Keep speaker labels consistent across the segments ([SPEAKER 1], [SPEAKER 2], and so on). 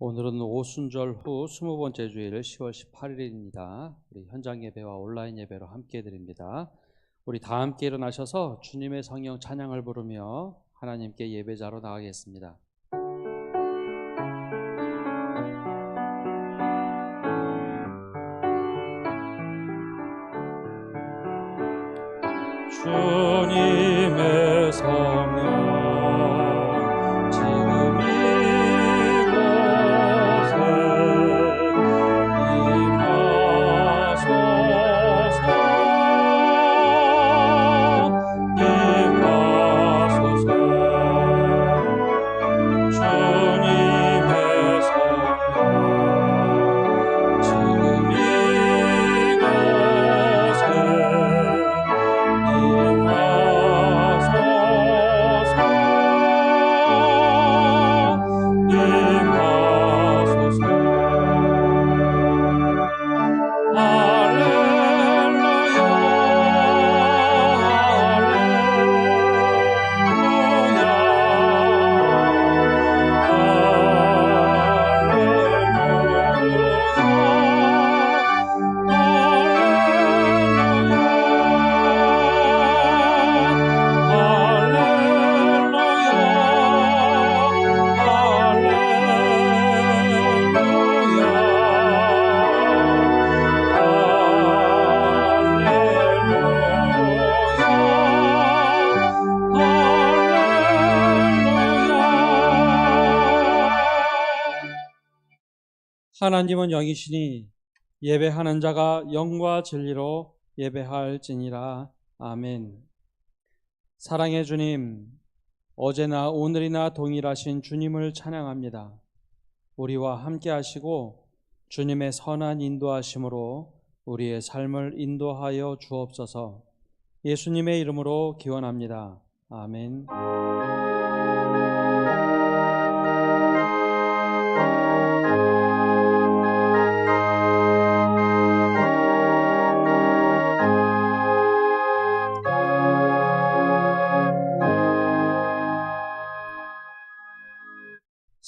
[SPEAKER 1] 오늘은 오순절 후 20번째 주일 10월 18일입니다. 우리 현장 예배와 온라인 예배로 함께 드립니다. 우리 다 함께 일어나셔서 주님의 성령 찬양을 부르며 하나님께 예배자로 나가겠습니다. 주님의 성령 하나님은 영이시니 예배하는 자가 영과 진리로 예배할지니라. 아멘. 사랑의 주님, 어제나 오늘이나 동일하신 주님을 찬양합니다. 우리와 함께 하시고 주님의 선한 인도하심으로 우리의 삶을 인도하여 주옵소서. 예수님의 이름으로 기원합니다. 아멘.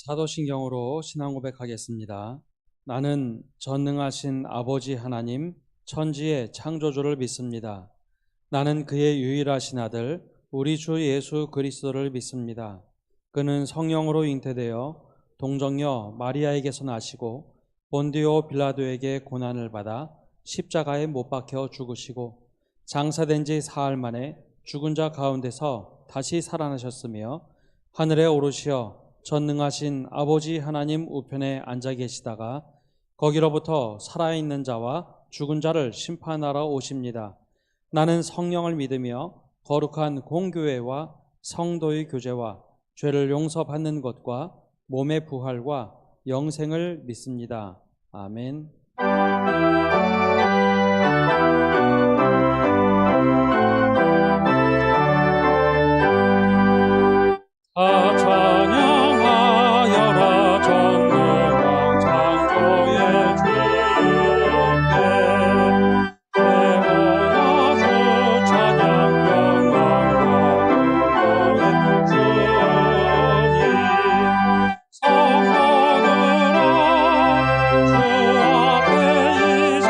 [SPEAKER 1] 사도신경으로 신앙 고백하겠습니다. 나는 전능하신 아버지 하나님, 천지의 창조주를 믿습니다. 나는 그의 유일하신 아들, 우리 주 예수 그리스도를 믿습니다. 그는 성령으로 잉태되어 동정녀 마리아에게서 나시고 본디오 빌라도에게 고난을 받아 십자가에 못 박혀 죽으시고 장사된 지 사흘 만에 죽은 자 가운데서 다시 살아나셨으며 하늘에 오르시어 전능하신 아버지 하나님 우편에 앉아 계시다가 거기로부터 살아있는 자와 죽은 자를 심판하러 오십니다. 나는 성령을 믿으며 거룩한 공교회와 성도의 교제와 죄를 용서받는 것과 몸의 부활과 영생을 믿습니다. 아멘. 찬양하여라 전능한 창조의 주께 태어나 주 찬양 영광과 구원의 주님 성도들아 주 앞에 이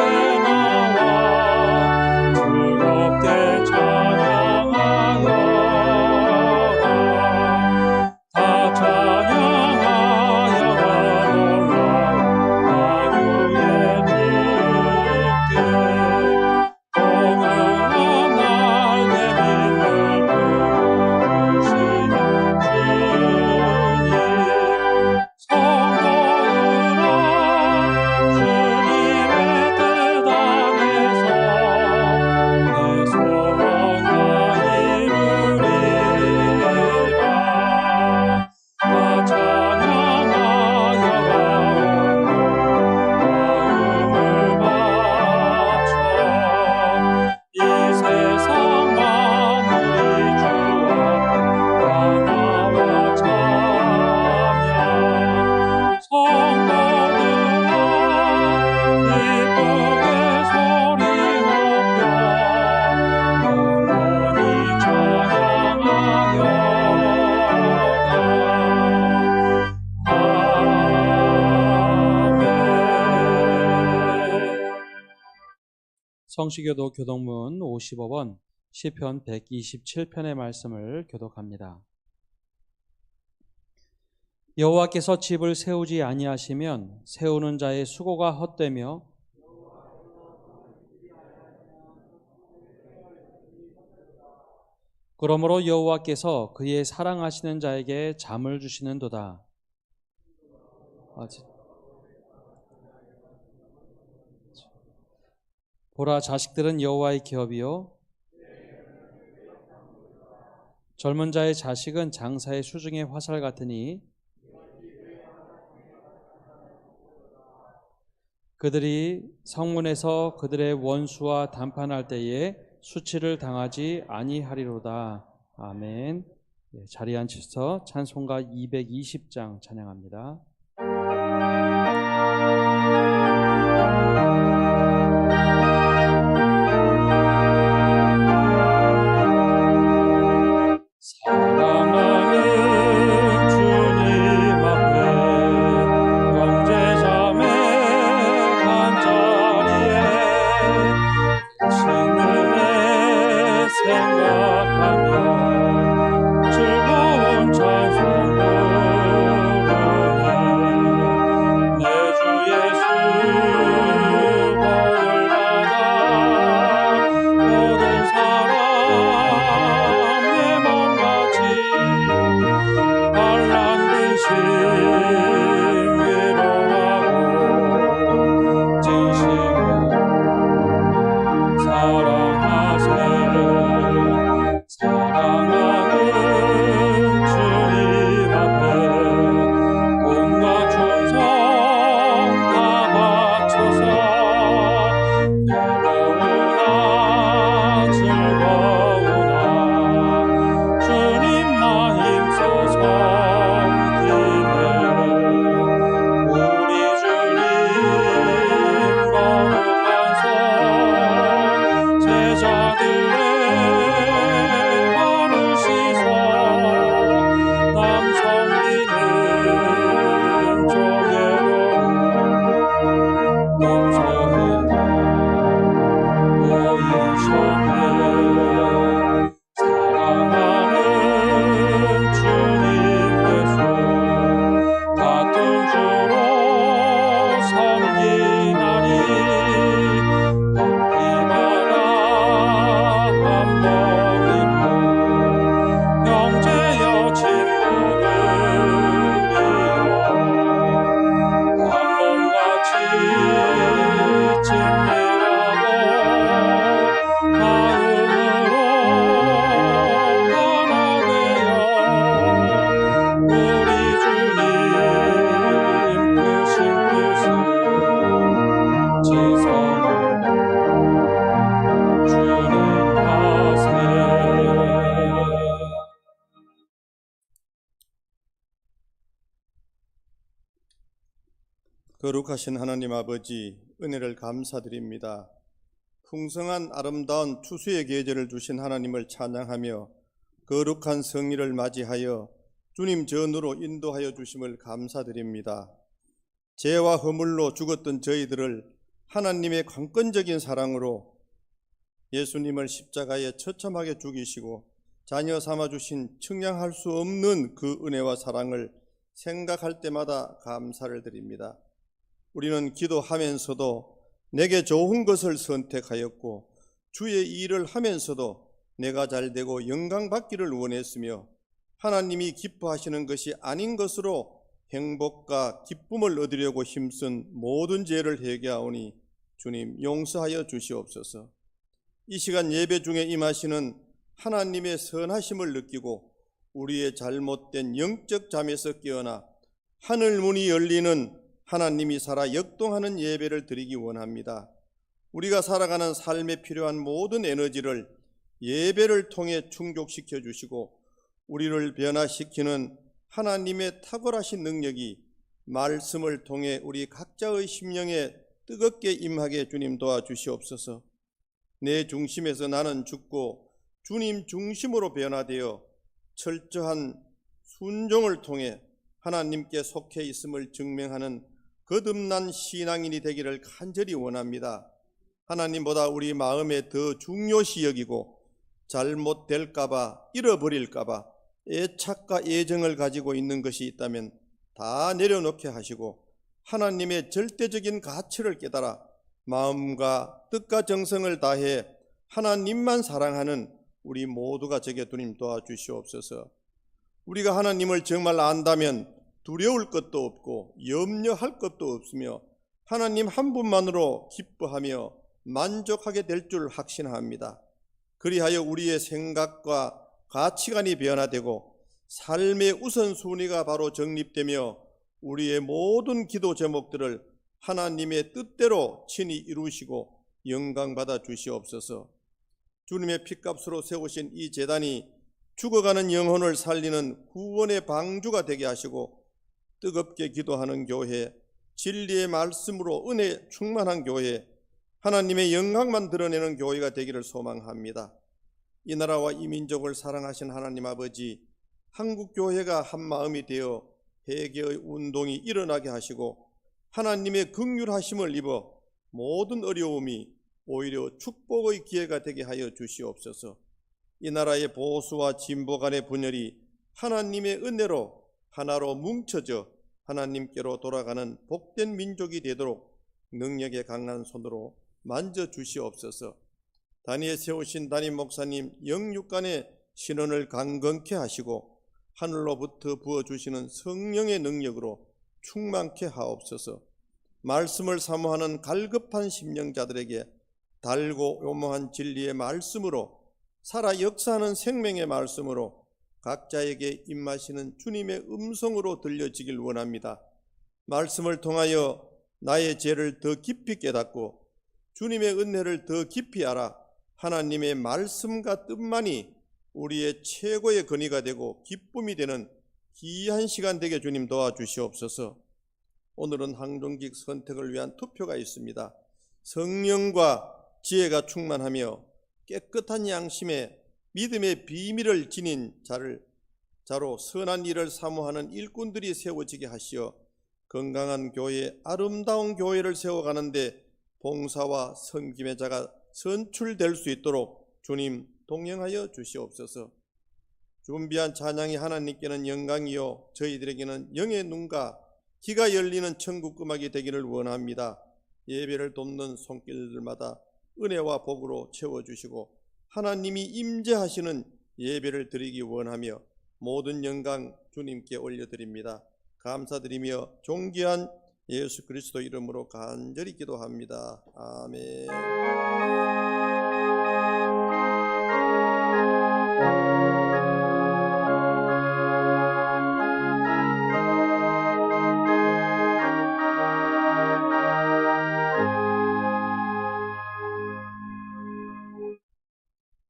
[SPEAKER 1] 성시교도 교독문 55번 시편 127편의 말씀을 교독합니다. 여호와께서 집을 세우지 아니하시면 세우는 자의 수고가 헛되며 그러므로 여호와께서 그의 사랑하시는 자에게 잠을 주시는도다. 보라, 자식들은 여호와의 기업이요 젊은 자의 자식은 장사의 수중의 화살 같으니 그들이 성문에서 그들의 원수와 담판할 때에 수치를 당하지 아니하리로다. 아멘. 자리에 앉으셔서 찬송가 220장 찬양합니다. 사랑하는 주님 앞에 형제자매 한자리에 신음에 생각하며 즐거운 찬송 부르네. 내 주 예수 복을 받아 모든 사람 내 맘같이 반란되신 위로하고 진심으로 사랑하세. 사랑하는 주님 앞에 온갖 충성 다 바쳐서 괴로우나 즐거우나 주님만 힘써 섬기네. 우리 주님 거룩한 성 제자들의 거르시서 남성이는 종에도 용서해 보이셨네. 사랑하는 주님 예수 같은 주로 섬기나니 높이마다 한번 입고 형제여 친구들이여 한 몸같이 친밀하고 마음으로 하나 되어 우리 주님 크신 뜻을 지성을 준행하세.
[SPEAKER 2] 거룩하신 하나님 아버지, 은혜를 감사드립니다. 풍성한 아름다운 추수의 계절을 주신 하나님을 찬양하며 거룩한 성일을 맞이하여 주님 전으로 인도하여 주심을 감사드립니다. 죄와 허물로 죽었던 저희들을 하나님의 강권적인 사랑으로 예수님을 십자가에 처참하게 죽이시고 자녀 삼아주신 측량할 수 없는 그 은혜와 사랑을 생각할 때마다 감사를 드립니다. 우리는 기도하면서도 내게 좋은 것을 선택하였고 주의 일을 하면서도 내가 잘되고 영광받기를 원했으며 하나님이 기뻐하시는 것이 아닌 것으로 행복과 기쁨을 얻으려고 힘쓴 모든 죄를 회개하오니 주님 용서하여 주시옵소서. 이 시간 예배 중에 임하시는 하나님의 선하심을 느끼고 우리의 잘못된 영적 잠에서 깨어나 하늘 문이 열리는 하나님이 살아 역동하는 예배를 드리기 원합니다. 우리가 살아가는 삶에 필요한 모든 에너지를 예배를 통해 충족시켜 주시고 우리를 변화시키는 하나님의 탁월하신 능력이 말씀을 통해 우리 각자의 심령에 뜨겁게 임하게 주님 도와주시옵소서. 내 중심에서 나는 죽고 주님 중심으로 변화되어 철저한 순종을 통해 하나님께 속해 있음을 증명하는 거듭난 신앙인이 되기를 간절히 원합니다. 하나님보다 우리 마음에 더 중요시 여기고 잘못될까봐, 잃어버릴까봐 애착과 애정을 가지고 있는 것이 있다면 다 내려놓게 하시고 하나님의 절대적인 가치를 깨달아 마음과 뜻과 정성을 다해 하나님만 사랑하는 우리 모두가 되게 주님 도와주시옵소서. 우리가 하나님을 정말 안다면 두려울 것도 없고 염려할 것도 없으며 하나님 한 분만으로 기뻐하며 만족하게 될 줄 확신합니다. 그리하여 우리의 생각과 가치관이 변화되고 삶의 우선순위가 바로 정립되며 우리의 모든 기도 제목들을 하나님의 뜻대로 친히 이루시고 영광받아 주시옵소서. 주님의 피값으로 세우신 이 제단이 죽어가는 영혼을 살리는 구원의 방주가 되게 하시고 뜨겁게 기도하는 교회, 진리의 말씀으로 은혜 충만한 교회, 하나님의 영광만 드러내는 교회가 되기를 소망합니다. 이 나라와 이 민족을 사랑하신 하나님 아버지, 한국교회가 한마음이 되어 회개의 운동이 일어나게 하시고 하나님의 긍휼하심을 입어 모든 어려움이 오히려 축복의 기회가 되게 하여 주시옵소서. 이 나라의 보수와 진보 간의 분열이 하나님의 은혜로 하나로 뭉쳐져 하나님께로 돌아가는 복된 민족이 되도록 능력의 강한 손으로 만져 주시옵소서. 단위에 세우신 담임 목사님 영육간의 신원을 강건케 하시고 하늘로부터 부어주시는 성령의 능력으로 충만케 하옵소서. 말씀을 사모하는 갈급한 심령자들에게 달고 요모한 진리의 말씀으로 살아 역사하는 생명의 말씀으로 각자에게 입마시는 주님의 음성으로 들려지길 원합니다. 말씀을 통하여 나의 죄를 더 깊이 깨닫고 주님의 은혜를 더 깊이 알아 하나님의 말씀과 뜻만이 우리의 최고의 근위가 되고 기쁨이 되는 귀한 시간 되게 주님 도와주시옵소서. 오늘은 항종직 선택을 위한 투표가 있습니다. 성령과 지혜가 충만하며 깨끗한 양심에 믿음의 비밀을 지닌 자로 선한 일을 사모하는 일꾼들이 세워지게 하시어 건강한 교회, 아름다운 교회를 세워가는데 봉사와 섬김의 자가 선출될 수 있도록 주님 동행하여 주시옵소서. 준비한 찬양이 하나님께는 영광이요 저희들에게는 영의 눈과 귀가 열리는 천국 음악이 되기를 원합니다. 예배를 돕는 손길들마다 은혜와 복으로 채워주시고 하나님이 임재하시는 예배를 드리기 원하며 모든 영광 주님께 올려드립니다. 감사드리며 존귀한 예수 그리스도 이름으로 간절히 기도합니다. 아멘.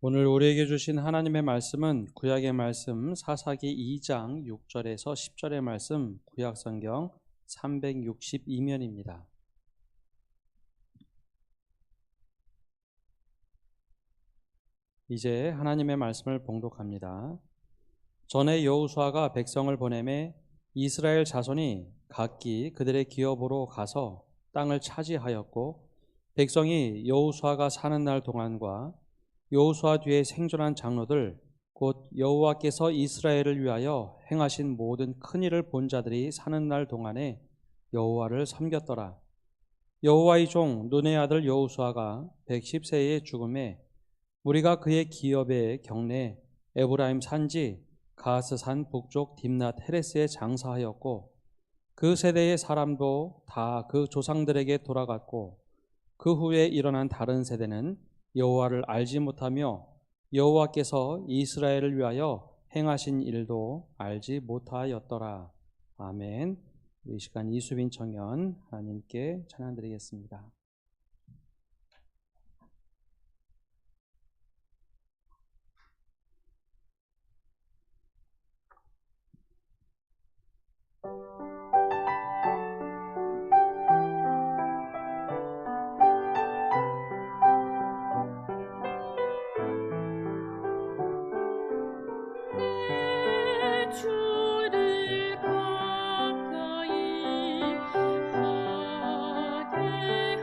[SPEAKER 1] 오늘 우리에게 주신 하나님의 말씀은 구약의 말씀 사사기 2장 6절에서 10절의 말씀 구약성경 362면입니다. 이제 하나님의 말씀을 봉독합니다. 전에 여호수아가 백성을 보내매 이스라엘 자손이 각기 그들의 기업으로 가서 땅을 차지하였고 백성이 여호수아가 사는 날 동안과 여호수아 뒤에 생존한 장로들 곧 여호와께서 이스라엘을 위하여 행하신 모든 큰 일을 본 자들이 사는 날 동안에 여호와를 섬겼더라. 여호와의 종 눈의 아들 여호수아가 110세에 죽음에 우리가 그의 기업의 경내 에브라임 산지 가스산 북쪽 딥낫 헤레스에 장사하였고 그 세대의 사람도 다 그 조상들에게 돌아갔고 그 후에 일어난 다른 세대는 여호와를 알지 못하며 여호와께서 이스라엘을 위하여 행하신 일도 알지 못하였더라. 아멘. 이 시간 이수빈 청년 하나님께 찬양드리겠습니다.
[SPEAKER 3] 주를 가까이 하게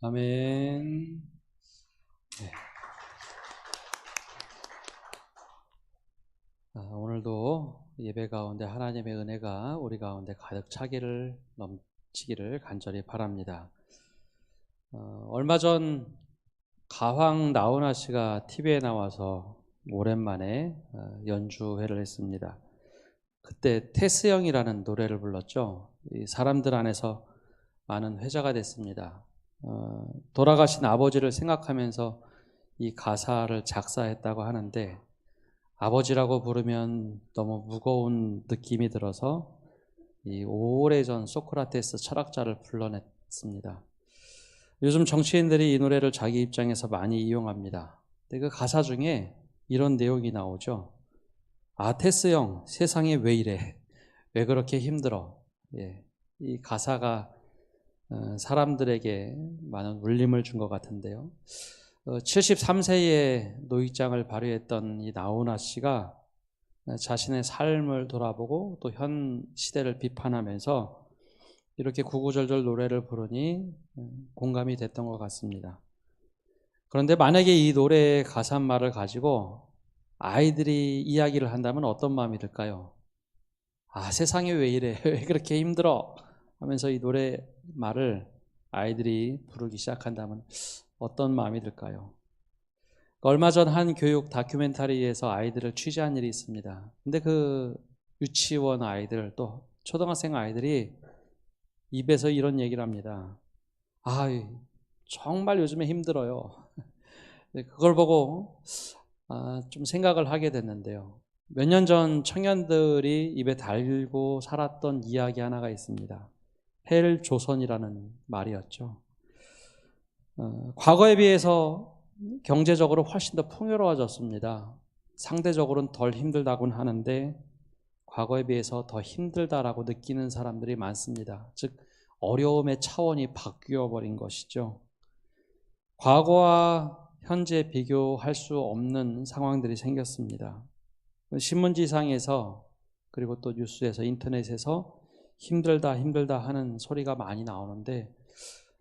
[SPEAKER 1] 아멘. 네. 오늘도 예배 가운데 하나님의 은혜가 우리 가운데 가득 차기를 넘치기를 간절히 바랍니다. 얼마 전 가황 나훈아 씨가 TV에 나와서 오랜만에 연주회를 했습니다. 그때 테스형이라는 노래를 불렀죠. 이 사람들 안에서 많은 회자가 됐습니다. 돌아가신 아버지를 생각하면서 이 가사를 작사했다고 하는데, 아버지라고 부르면 너무 무거운 느낌이 들어서 이 오래전 소크라테스 철학자를 불러냈습니다. 요즘 정치인들이 이 노래를 자기 입장에서 많이 이용합니다. 근데 그 가사 중에 이런 내용이 나오죠. 테스 형, 세상에 왜 이래? 왜 그렇게 힘들어? 예, 이 가사가 사람들에게 많은 울림을 준 것 같은데요. 73세에 노익장을 발휘했던 이 나훈아 씨가 자신의 삶을 돌아보고 또 현 시대를 비판하면서 이렇게 구구절절 노래를 부르니 공감이 됐던 것 같습니다. 그런데 만약에 이 노래의 가사말을 가지고 아이들이 이야기를 한다면 어떤 마음이 들까요? 세상에 왜 이래? 왜 그렇게 힘들어? 하면서 이 노래 말을 아이들이 부르기 시작한다면 어떤 마음이 들까요? 얼마 전 한 교육 다큐멘터리에서 아이들을 취재한 일이 있습니다. 근데 그 유치원 아이들 또 초등학생 아이들이 입에서 이런 얘기를 합니다. 정말 요즘에 힘들어요. 그걸 보고 좀 생각을 하게 됐는데요. 몇 년 전 청년들이 입에 달고 살았던 이야기 하나가 있습니다. 헬조선이라는 말이었죠. 과거에 비해서 경제적으로 훨씬 더 풍요로워졌습니다. 상대적으로는 덜 힘들다고는 하는데 과거에 비해서 더 힘들다라고 느끼는 사람들이 많습니다. 즉 어려움의 차원이 바뀌어 버린 것이죠. 과거와 현재 비교할 수 없는 상황들이 생겼습니다. 신문지상에서 그리고 또 뉴스에서 인터넷에서 힘들다 하는 소리가 많이 나오는데,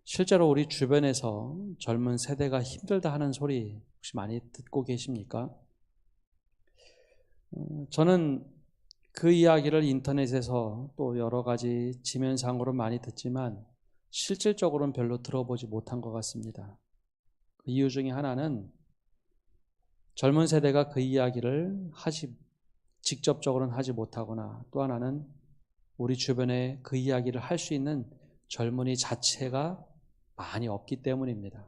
[SPEAKER 1] 실제로 우리 주변에서 젊은 세대가 힘들다 하는 소리 혹시 많이 듣고 계십니까? 저는 그 이야기를 인터넷에서 또 여러 가지 지면상으로 많이 듣지만 실질적으로는 별로 들어보지 못한 것 같습니다. 그 이유 중에 하나는 젊은 세대가 그 이야기를 직접적으로는 하지 못하거나, 또 하나는 우리 주변에 그 이야기를 할 수 있는 젊은이 자체가 많이 없기 때문입니다.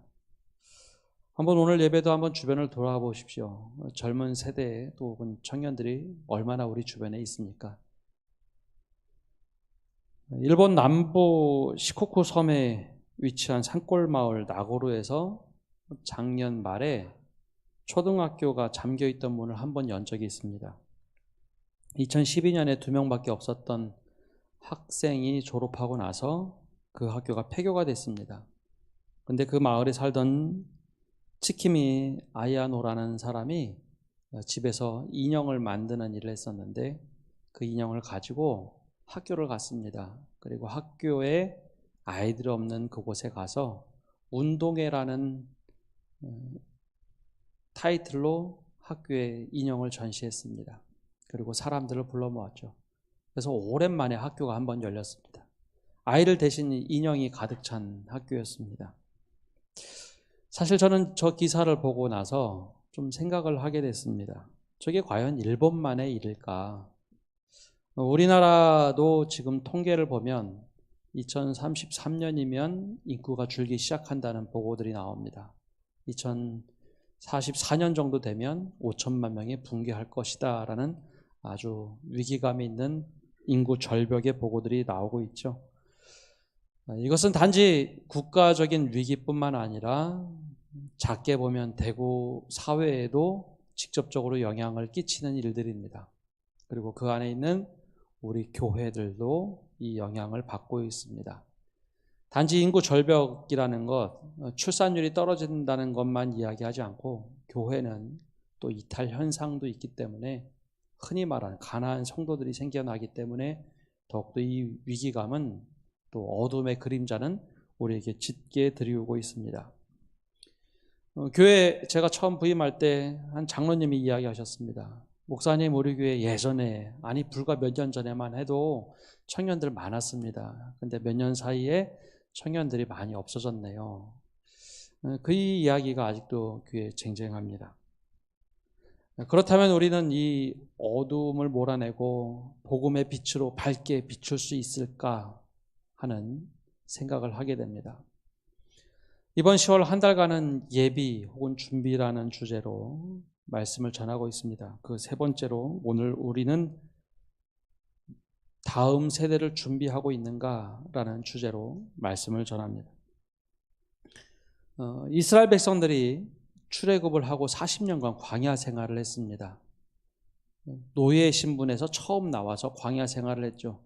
[SPEAKER 1] 한번 오늘 예배도 한번 주변을 돌아보십시오. 젊은 세대 또는 청년들이 얼마나 우리 주변에 있습니까? 일본 남부 시코쿠 섬에 위치한 산골 마을 나고루에서 작년 말에 초등학교가 잠겨있던 문을 한번 연 적이 있습니다. 2012년에 2명밖에 없었던 학생이 졸업하고 나서 그 학교가 폐교가 됐습니다. 근데 그 마을에 살던 치키미 아야노라는 사람이 집에서 인형을 만드는 일을 했었는데, 그 인형을 가지고 학교를 갔습니다. 그리고 학교에 아이들이 없는 그곳에 가서 운동회라는 타이틀로 학교에 인형을 전시했습니다. 그리고 사람들을 불러 모았죠. 그래서 오랜만에 학교가 한번 열렸습니다. 아이들 대신 인형이 가득 찬 학교였습니다. 사실 저는 저 기사를 보고 나서 좀 생각을 하게 됐습니다. 저게 과연 일본만의 일일까? 우리나라도 지금 통계를 보면 2033년이면 인구가 줄기 시작한다는 보고들이 나옵니다. 2044년 정도 되면 5천만 명이 붕괴할 것이다 라는 아주 위기감이 있는 인구 절벽의 보고들이 나오고 있죠. 이것은 단지 국가적인 위기뿐만 아니라 작게 보면 대구 사회에도 직접적으로 영향을 끼치는 일들입니다. 그리고 그 안에 있는 우리 교회들도 이 영향을 받고 있습니다. 단지 인구 절벽이라는 것, 출산율이 떨어진다는 것만 이야기하지 않고 교회는 또 이탈 현상도 있기 때문에, 흔히 말하는 가난한 성도들이 생겨나기 때문에 더욱더 이 위기감은, 또 어둠의 그림자는 우리에게 짙게 들이우고 있습니다. 교회 제가 처음 부임할 때 한 장로님이 이야기하셨습니다. 목사님, 우리 교회 예전에, 아니 불과 몇 년 전에만 해도 청년들 많았습니다. 근데 몇 년 사이에 청년들이 많이 없어졌네요. 그 이야기가 아직도 귀에 쟁쟁합니다. 그렇다면 우리는 이 어두움을 몰아내고 복음의 빛으로 밝게 비출 수 있을까 하는 생각을 하게 됩니다. 이번 10월 한 달간은 예비 혹은 준비라는 주제로 말씀을 전하고 있습니다. 그 세 번째로 오늘 우리는 다음 세대를 준비하고 있는가라는 주제로 말씀을 전합니다. 이스라엘 백성들이 출애굽을 하고 40년간 광야 생활을 했습니다. 노예 신분에서 처음 나와서 광야 생활을 했죠.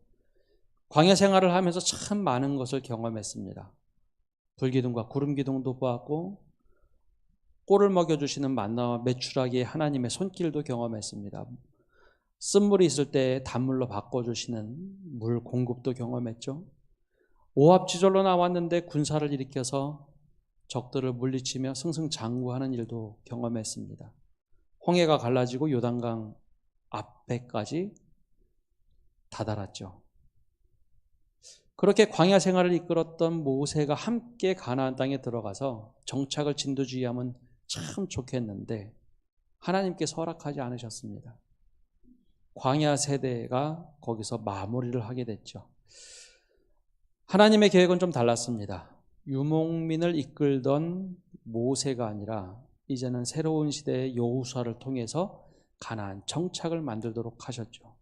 [SPEAKER 1] 광야 생활을 하면서 참 많은 것을 경험했습니다. 불기둥과 구름기둥도 보았고 꼴을 먹여주시는 만나와 메추라기의 하나님의 손길도 경험했습니다. 쓴물이 있을 때 단물로 바꿔주시는 물 공급도 경험했죠. 오합지졸로 나왔는데 군사를 일으켜서 적들을 물리치며 승승장구하는 일도 경험했습니다. 홍해가 갈라지고 요단강 앞에까지 다다랐죠. 그렇게 광야 생활을 이끌었던 모세가 함께 가나안 땅에 들어가서 정착을 진두지휘하면 참 좋겠는데 하나님께서 허락하지 않으셨습니다. 광야 세대가 거기서 마무리를 하게 됐죠. 하나님의 계획은 좀 달랐습니다. 유목민을 이끌던 모세가 아니라 이제는 새로운 시대의 여호수아를 통해서 가나안 정착을 만들도록 하셨죠.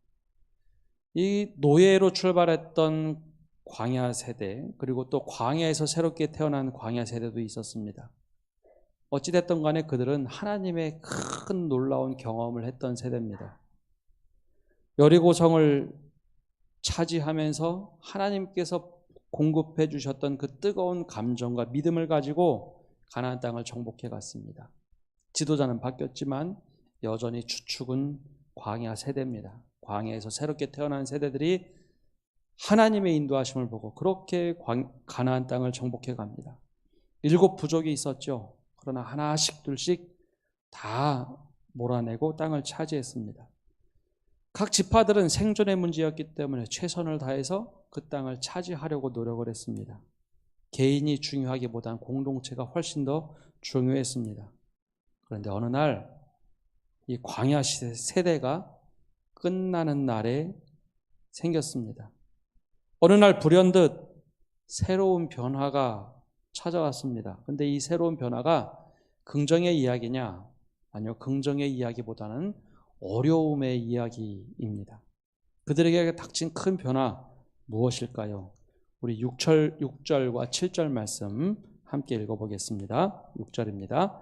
[SPEAKER 1] 이 노예로 출발했던 광야 세대, 그리고 또 광야에서 새롭게 태어난 광야 세대도 있었습니다. 어찌됐든 간에 그들은 하나님의 큰 놀라운 경험을 했던 세대입니다. 여리고성을 차지하면서 하나님께서 공급해 주셨던 그 뜨거운 감정과 믿음을 가지고 가나안 땅을 정복해 갔습니다. 지도자는 바뀌었지만 여전히 주축은 광야 세대입니다. 광야에서 새롭게 태어난 세대들이 하나님의 인도하심을 보고 그렇게 가나안 땅을 정복해 갑니다. 7 부족이 있었죠. 그러나 하나씩 둘씩 다 몰아내고 땅을 차지했습니다. 각 지파들은 생존의 문제였기 때문에 최선을 다해서 그 땅을 차지하려고 노력을 했습니다. 개인이 중요하기보단 공동체가 훨씬 더 중요했습니다. 그런데 어느 날 이 광야 세대가 끝나는 날에 생겼습니다. 어느 날 불현듯 새로운 변화가 찾아왔습니다. 그런데 이 새로운 변화가 긍정의 이야기냐? 아니요, 긍정의 이야기보다는 어려움의 이야기입니다. 그들에게 닥친 큰 변화 무엇일까요? 우리 6절과 7절 말씀 함께 읽어보겠습니다. 6절입니다.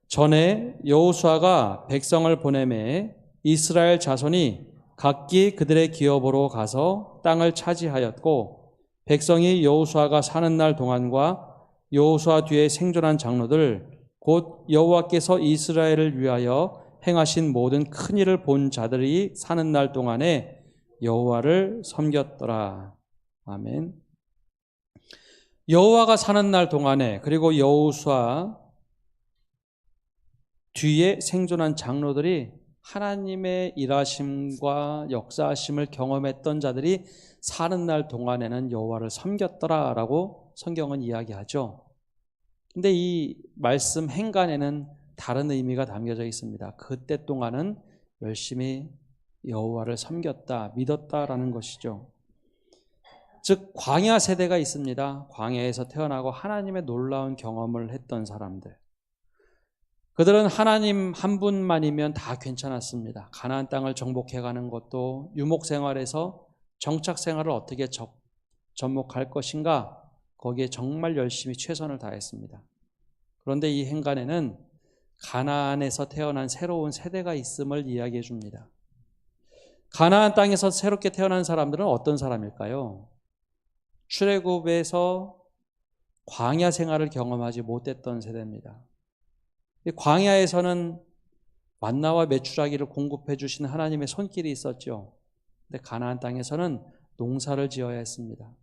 [SPEAKER 1] 전에 여호수아가 백성을 보내매 이스라엘 자손이 각기 그들의 기업으로 가서 땅을 차지하였고 백성이 여호수아가 사는 날 동안과 여호수아 뒤에 생존한 장로들 곧 여호와께서 이스라엘을 위하여 행하신 모든 큰 일을 본 자들이 사는 날 동안에 여호와를 섬겼더라. 아멘. 여호와가 사는 날 동안에, 그리고 여호수아 뒤에 생존한 장로들이 하나님의 일하심과 역사하심을 경험했던 자들이 사는 날 동안에는 여호와를 섬겼더라라고 성경은 이야기하죠. 근데 이 말씀 행간에는 다른 의미가 담겨져 있습니다. 그때 동안은 열심히 여호와를 섬겼다, 믿었다라는 것이죠. 즉 광야 세대가 있습니다. 광야에서 태어나고 하나님의 놀라운 경험을 했던 사람들. 그들은 하나님 한 분만이면 다 괜찮았습니다. 가나안 땅을 정복해 가는 것도, 유목 생활에서 정착 생활을 어떻게 접목할 것인가, 거기에 정말 열심히 최선을 다했습니다. 그런데 이 행간에는 가나안에서 태어난 새로운 세대가 있음을 이야기해 줍니다. 가나안 땅에서 새롭게 태어난 사람들은 어떤 사람일까요? 출애굽에서 광야 생활을 경험하지 못했던 세대입니다. 광야에서는 만나와 메추라기를 공급해 주신 하나님의 손길이 있었죠. 근데 가나안 땅에서는 농사를 지어야 했습니다.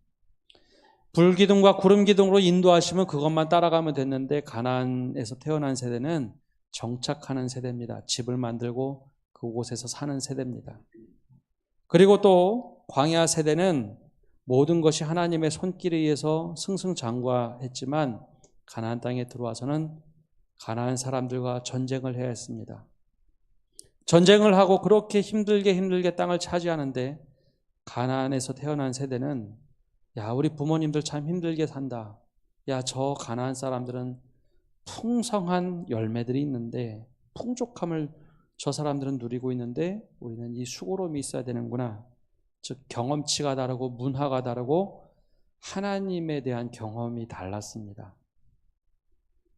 [SPEAKER 1] 불기둥과 구름기둥으로 인도하시면 그것만 따라가면 됐는데 가나안에서 태어난 세대는 정착하는 세대입니다. 집을 만들고 그곳에서 사는 세대입니다. 그리고 또 광야 세대는 모든 것이 하나님의 손길에 의해서 승승장구했지만 가나안 땅에 들어와서는 가나안 사람들과 전쟁을 해야 했습니다. 전쟁을 하고 그렇게 힘들게 땅을 차지하는데 가나안에서 태어난 세대는 야, 우리 부모님들 참 힘들게 산다. 야, 저 가나안 사람들은 풍성한 열매들이 있는데 풍족함을 저 사람들은 누리고 있는데 우리는 이 수고로움이 있어야 되는구나. 즉 경험치가 다르고 문화가 다르고 하나님에 대한 경험이 달랐습니다.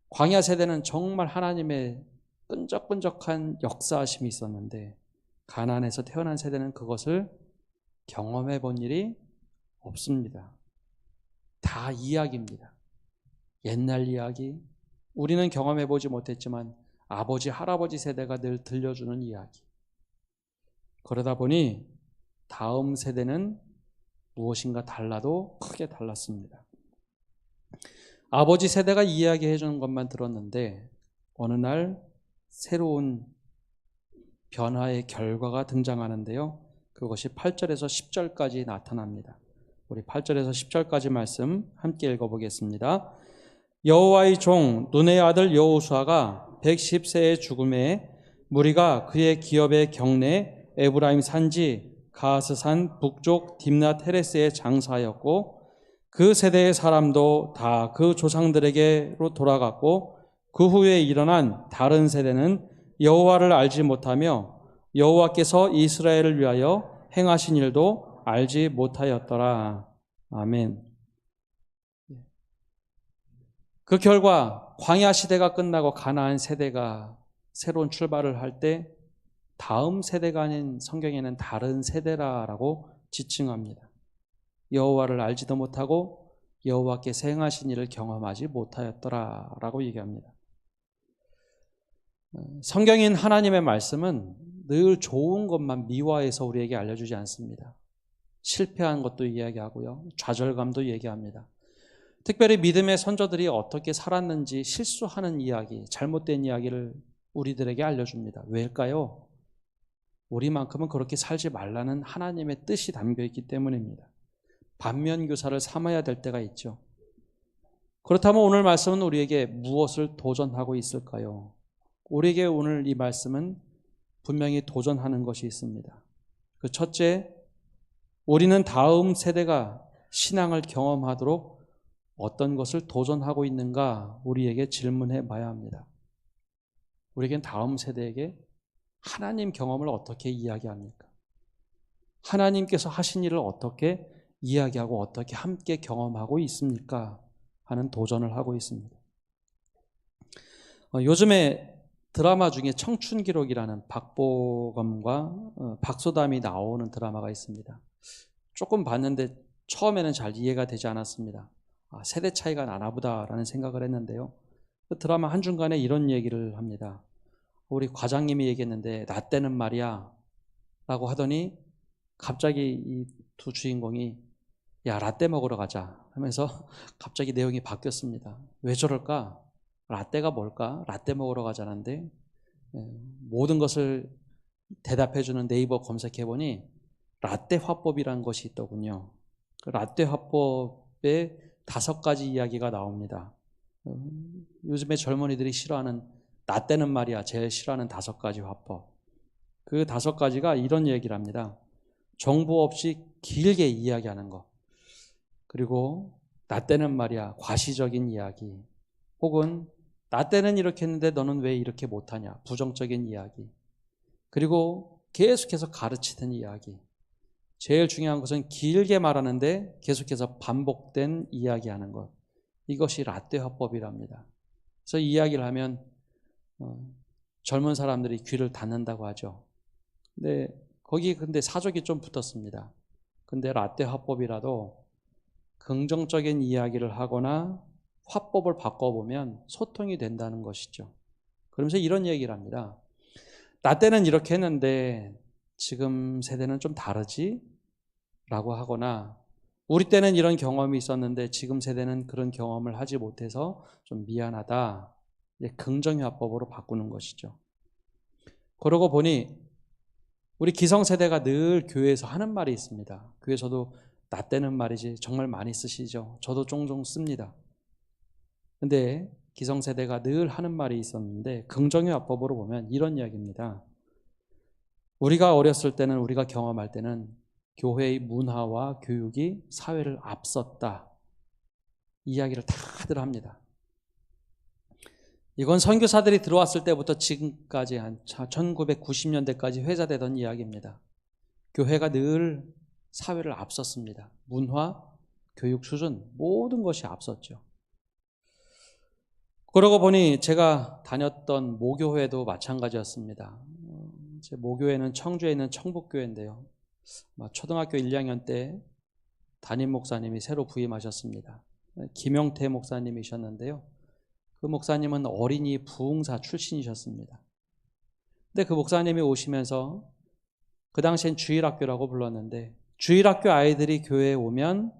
[SPEAKER 1] 광야 세대는 정말 하나님의 끈적끈적한 역사하심이 있었는데 가나안에서 태어난 세대는 그것을 경험해 본 일이 없습니다. 다 이야기입니다. 옛날 이야기, 우리는 경험해 보지 못했지만 아버지, 할아버지 세대가 늘 들려주는 이야기. 그러다 보니 다음 세대는 무엇인가 달라도 크게 달랐습니다. 아버지 세대가 이야기해 주는 것만 들었는데 어느 날 새로운 변화의 결과가 등장하는데요. 그것이 8절에서 10절까지 나타납니다. 우리 8절에서 10절까지 말씀 함께 읽어보겠습니다. 여호와의 종 눈의 아들 여호수아가 110세의 죽음에 무리가 그의 기업의 경내 에브라임 산지 가스산 북쪽 딥낫 헤레스에 장사하였고 그 세대의 사람도 다 그 조상들에게로 돌아갔고 그 후에 일어난 다른 세대는 여호와를 알지 못하며 여호와께서 이스라엘을 위하여 행하신 일도 알지 못하였더라. 아멘. 그 결과 광야 시대가 끝나고 가나안 세대가 새로운 출발을 할 때 다음 세대가 아닌 성경에는 다른 세대라라고 지칭합니다. 여호와를 알지도 못하고 여호와께서 행하신 일을 경험하지 못하였더라라고 얘기합니다. 성경인 하나님의 말씀은 늘 좋은 것만 미화해서 우리에게 알려주지 않습니다. 실패한 것도 이야기하고요. 좌절감도 얘기합니다. 특별히 믿음의 선조들이 어떻게 살았는지 실수하는 이야기, 잘못된 이야기를 우리들에게 알려줍니다. 왜일까요? 우리만큼은 그렇게 살지 말라는 하나님의 뜻이 담겨있기 때문입니다. 반면교사를 삼아야 될 때가 있죠. 그렇다면 오늘 말씀은 우리에게 무엇을 도전하고 있을까요? 우리에게 오늘 이 말씀은 분명히 도전하는 것이 있습니다. 그 첫째, 우리는 다음 세대가 신앙을 경험하도록 어떤 것을 도전하고 있는가 우리에게 질문해 봐야 합니다. 우리에겐 다음 세대에게 하나님 경험을 어떻게 이야기합니까? 하나님께서 하신 일을 어떻게 이야기하고 어떻게 함께 경험하고 있습니까? 하는 도전을 하고 있습니다. 요즘에 드라마 중에 청춘기록이라는 박보검과 박소담이 나오는 드라마가 있습니다. 조금 봤는데 처음에는 잘 이해가 되지 않았습니다. 세대 차이가 나나 보다라는 생각을 했는데요. 그 드라마 한중간에 이런 얘기를 합니다. 우리 과장님이 얘기했는데 나 때는 말이야 라고 하더니 갑자기 이 두 주인공이 야 라떼 먹으러 가자 하면서 갑자기 내용이 바뀌었습니다. 왜 저럴까? 라떼가 뭘까? 라떼 먹으러 가자는데 모든 것을 대답해주는 네이버 검색해보니 라떼 화법이라는 것이 있더군요. 그 라떼 화법에 5가지 이야기가 나옵니다. 요즘에 젊은이들이 싫어하는 라떼는 말이야 제일 싫어하는 5가지 화법. 그 5가지가 이런 얘기를 합니다. 정보 없이 길게 이야기하는 것, 그리고 라떼는 말이야 과시적인 이야기, 혹은 라떼는 이렇게 했는데 너는 왜 이렇게 못하냐 부정적인 이야기, 그리고 계속해서 가르치는 이야기. 제일 중요한 것은 길게 말하는데 계속해서 반복된 이야기하는 것. 이것이 라떼 화법이랍니다. 그래서 이야기를 하면 젊은 사람들이 귀를 닫는다고 하죠. 근데 사족이 좀 붙었습니다. 근데 라떼 화법이라도 긍정적인 이야기를 하거나 화법을 바꿔보면 소통이 된다는 것이죠. 그러면서 이런 얘기를 합니다. 라떼는 이렇게 했는데 지금 세대는 좀 다르지? 라고 하거나 우리 때는 이런 경험이 있었는데 지금 세대는 그런 경험을 하지 못해서 좀 미안하다. 긍정화법으로 바꾸는 것이죠. 그러고 보니 우리 기성세대가 늘 교회에서 하는 말이 있습니다. 교회에서도 나 때는 말이지 정말 많이 쓰시죠. 저도 종종 씁니다. 근데 기성세대가 늘 하는 말이 있었는데 긍정화법으로 보면 이런 이야기입니다. 우리가 어렸을 때는, 우리가 경험할 때는 교회의 문화와 교육이 사회를 앞섰다. 이야기를 다들 합니다. 이건 선교사들이 들어왔을 때부터 지금까지 한 1990년대까지 회자되던 이야기입니다. 교회가 늘 사회를 앞섰습니다. 문화, 교육 수준 모든 것이 앞섰죠. 그러고 보니 제가 다녔던 모교회도 마찬가지였습니다. 제 모교회는 청주에 있는 청북교회인데요. 초등학교 1, 2학년 때 담임 목사님이 새로 부임하셨습니다. 김영태 목사님이셨는데요. 그 목사님은 어린이 부흥사 출신이셨습니다. 근데 그 목사님이 오시면서 그 당시엔 주일학교라고 불렀는데 주일학교 아이들이 교회에 오면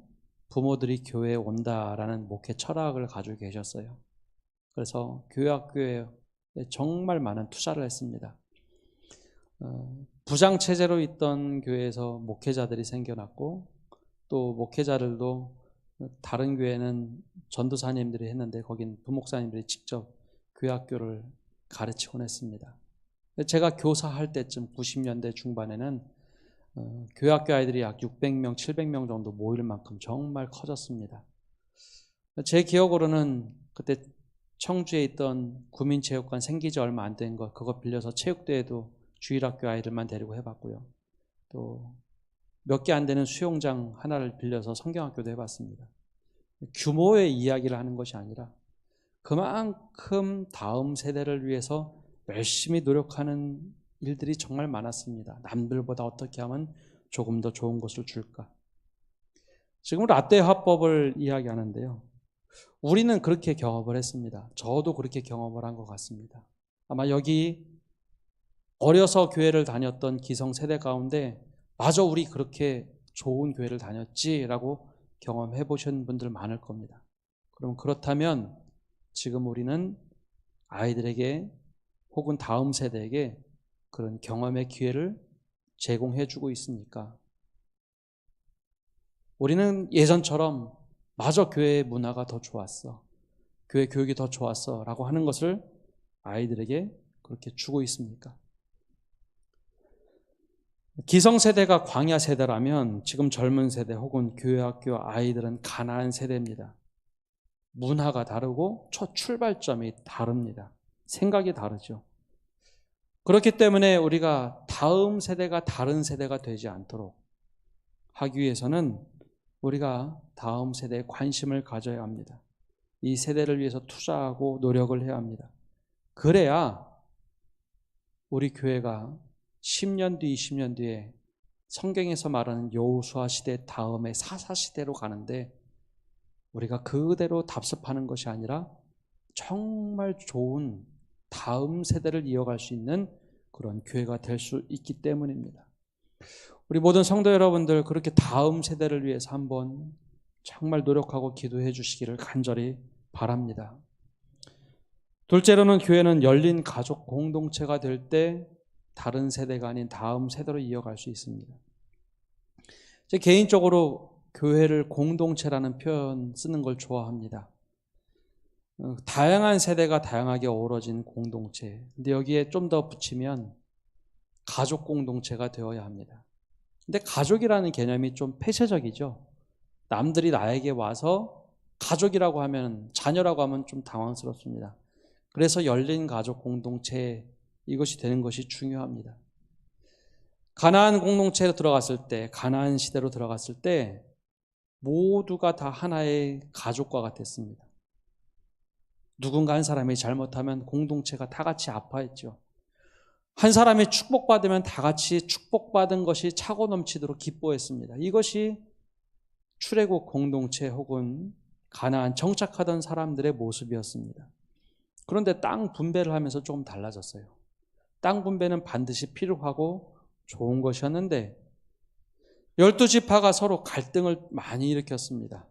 [SPEAKER 1] 부모들이 교회에 온다라는 목회 철학을 가지고 계셨어요. 그래서 교회학교에 정말 많은 투자를 했습니다. 부장체제로 있던 교회에서 목회자들이 생겨났고 또 목회자들도 다른 교회는 전도사님들이 했는데 거긴 부목사님들이 직접 교회학교를 가르치곤 했습니다. 제가 교사할 때쯤 90년대 중반에는 교회학교 아이들이 약 600명, 700명 정도 모일 만큼 정말 커졌습니다. 제 기억으로는 그때 청주에 있던 구민체육관 생기지 얼마 안 된 거 그거 빌려서 체육대회도 주일학교 아이들만 데리고 해봤고요. 또 몇 개 안 되는 수영장 하나를 빌려서 성경학교도 해봤습니다. 규모의 이야기를 하는 것이 아니라 그만큼 다음 세대를 위해서 열심히 노력하는 일들이 정말 많았습니다. 남들보다 어떻게 하면 조금 더 좋은 것을 줄까. 지금 라떼 화법을 이야기하는데요. 우리는 그렇게 경험을 했습니다. 저도 그렇게 경험을 한 것 같습니다. 아마 여기 어려서 교회를 다녔던 기성세대 가운데 마저 우리 그렇게 좋은 교회를 다녔지라고 경험해 보신 분들 많을 겁니다. 그럼 그렇다면 지금 우리는 아이들에게 혹은 다음 세대에게 그런 경험의 기회를 제공해 주고 있습니까? 우리는 예전처럼 마저 교회의 문화가 더 좋았어, 교회 교육이 더 좋았어 라고 하는 것을 아이들에게 그렇게 주고 있습니까? 기성세대가 광야 세대라면 지금 젊은 세대 혹은 교회학교 아이들은 가나안 세대입니다. 문화가 다르고 첫 출발점이 다릅니다. 생각이 다르죠. 그렇기 때문에 우리가 다음 세대가 다른 세대가 되지 않도록 하기 위해서는 우리가 다음 세대에 관심을 가져야 합니다. 이 세대를 위해서 투자하고 노력을 해야 합니다. 그래야 우리 교회가 10년 뒤, 20년 뒤에 성경에서 말하는 여호수아 시대 다음에 사사 시대로 가는데 우리가 그대로 답습하는 것이 아니라 정말 좋은 다음 세대를 이어갈 수 있는 그런 교회가 될 수 있기 때문입니다. 우리 모든 성도 여러분들 그렇게 다음 세대를 위해서 한번 정말 노력하고 기도해 주시기를 간절히 바랍니다. 둘째로는 교회는 열린 가족 공동체가 될 때 다른 세대가 아닌 다음 세대로 이어갈 수 있습니다. 제 개인적으로 교회를 공동체라는 표현 쓰는 걸 좋아합니다. 다양한 세대가 다양하게 어우러진 공동체. 근데 여기에 좀 더 붙이면 가족 공동체가 되어야 합니다. 근데 가족이라는 개념이 좀 폐쇄적이죠. 남들이 나에게 와서 가족이라고 하면, 자녀라고 하면 좀 당황스럽습니다. 그래서 열린 가족 공동체, 이것이 되는 것이 중요합니다. 가나안 공동체로 들어갔을 때, 가나안 시대로 들어갔을 때 모두가 다 하나의 가족과 같았습니다. 누군가 한 사람이 잘못하면 공동체가 다 같이 아파했죠. 한 사람이 축복받으면 다 같이 축복받은 것이 차고 넘치도록 기뻐했습니다. 이것이 출애굽 공동체 혹은 가나안 정착하던 사람들의 모습이었습니다. 그런데 땅 분배를 하면서 조금 달라졌어요. 땅 분배는 반드시 필요하고 좋은 것이었는데 12지파가 서로 갈등을 많이 일으켰습니다.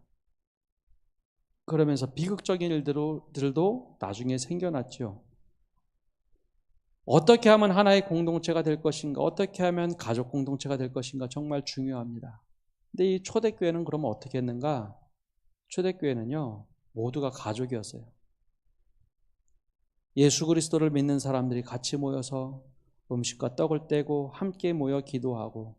[SPEAKER 1] 그러면서 비극적인 일들도 나중에 생겨났죠. 어떻게 하면 하나의 공동체가 될 것인가, 어떻게 하면 가족 공동체가 될 것인가 정말 중요합니다. 근데 이 초대교회는 그러면 어떻게 했는가? 초대교회는요, 모두가 가족이었어요. 예수 그리스도를 믿는 사람들이 같이 모여서 음식과 떡을 떼고 함께 모여 기도하고,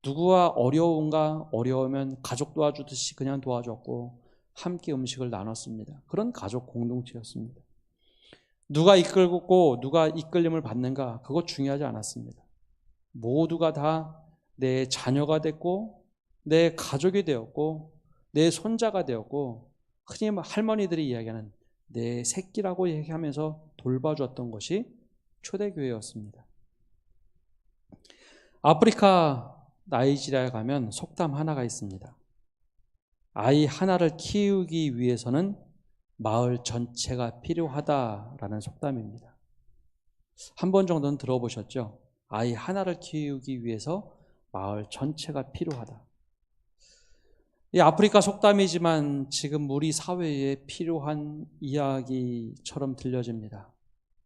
[SPEAKER 1] 누구와 어려우면 가족 도와주듯이 그냥 도와줬고 함께 음식을 나눴습니다. 그런 가족 공동체였습니다. 누가 이끌고 누가 이끌림을 받는가, 그거 중요하지 않았습니다. 모두가 다 내 자녀가 됐고 내 가족이 되었고 내 손자가 되었고, 흔히 할머니들이 이야기하는 내 새끼라고 얘기하면서 돌봐주었던 것이 초대교회였습니다. 아프리카 나이지리아에 가면 속담 하나가 있습니다. 아이 하나를 키우기 위해서는 마을 전체가 필요하다라는 속담입니다. 한 번 정도는 들어보셨죠? 아이 하나를 키우기 위해서 마을 전체가 필요하다. 이 아프리카 속담이지만 지금 우리 사회에 필요한 이야기처럼 들려집니다.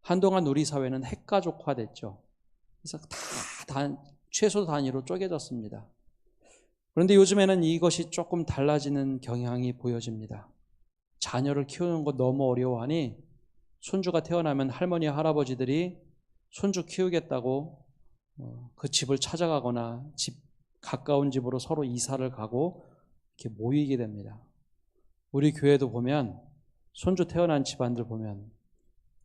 [SPEAKER 1] 한동안 우리 사회는 핵가족화됐죠. 그래서 최소 단위로 쪼개졌습니다. 그런데 요즘에는 이것이 조금 달라지는 경향이 보여집니다. 자녀를 키우는 것 너무 어려워하니 손주가 태어나면 할머니, 할아버지들이 손주 키우겠다고 그 집을 찾아가거나 가까운 집으로 서로 이사를 가고 이렇게 모이게 됩니다. 우리 교회도 보면 손주 태어난 집안들 보면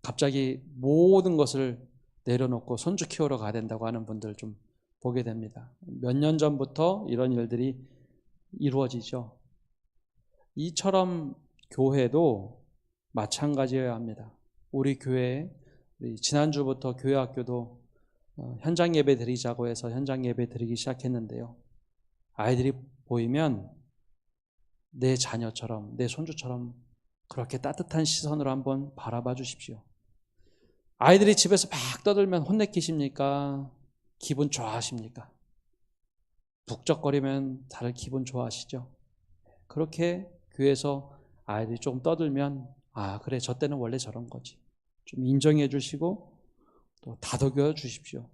[SPEAKER 1] 갑자기 모든 것을 내려놓고 손주 키우러 가야 된다고 하는 분들 좀 보게 됩니다. 몇 년 전부터 이런 일들이 이루어지죠. 이처럼 교회도 마찬가지여야 합니다. 우리 교회, 지난주부터 교회학교도 현장 예배 드리자고 해서 현장 예배 드리기 시작했는데요. 아이들이 보이면 내 자녀처럼, 내 손주처럼 그렇게 따뜻한 시선으로 한번 바라봐 주십시오. 아이들이 집에서 막 떠들면 혼내키십니까? 기분 좋아하십니까? 북적거리면 다들 기분 좋아하시죠? 그렇게 교회에서 아이들이 조금 떠들면 그래, 저 때는 원래 저런 거지, 좀 인정해 주시고 또 다독여 주십시오.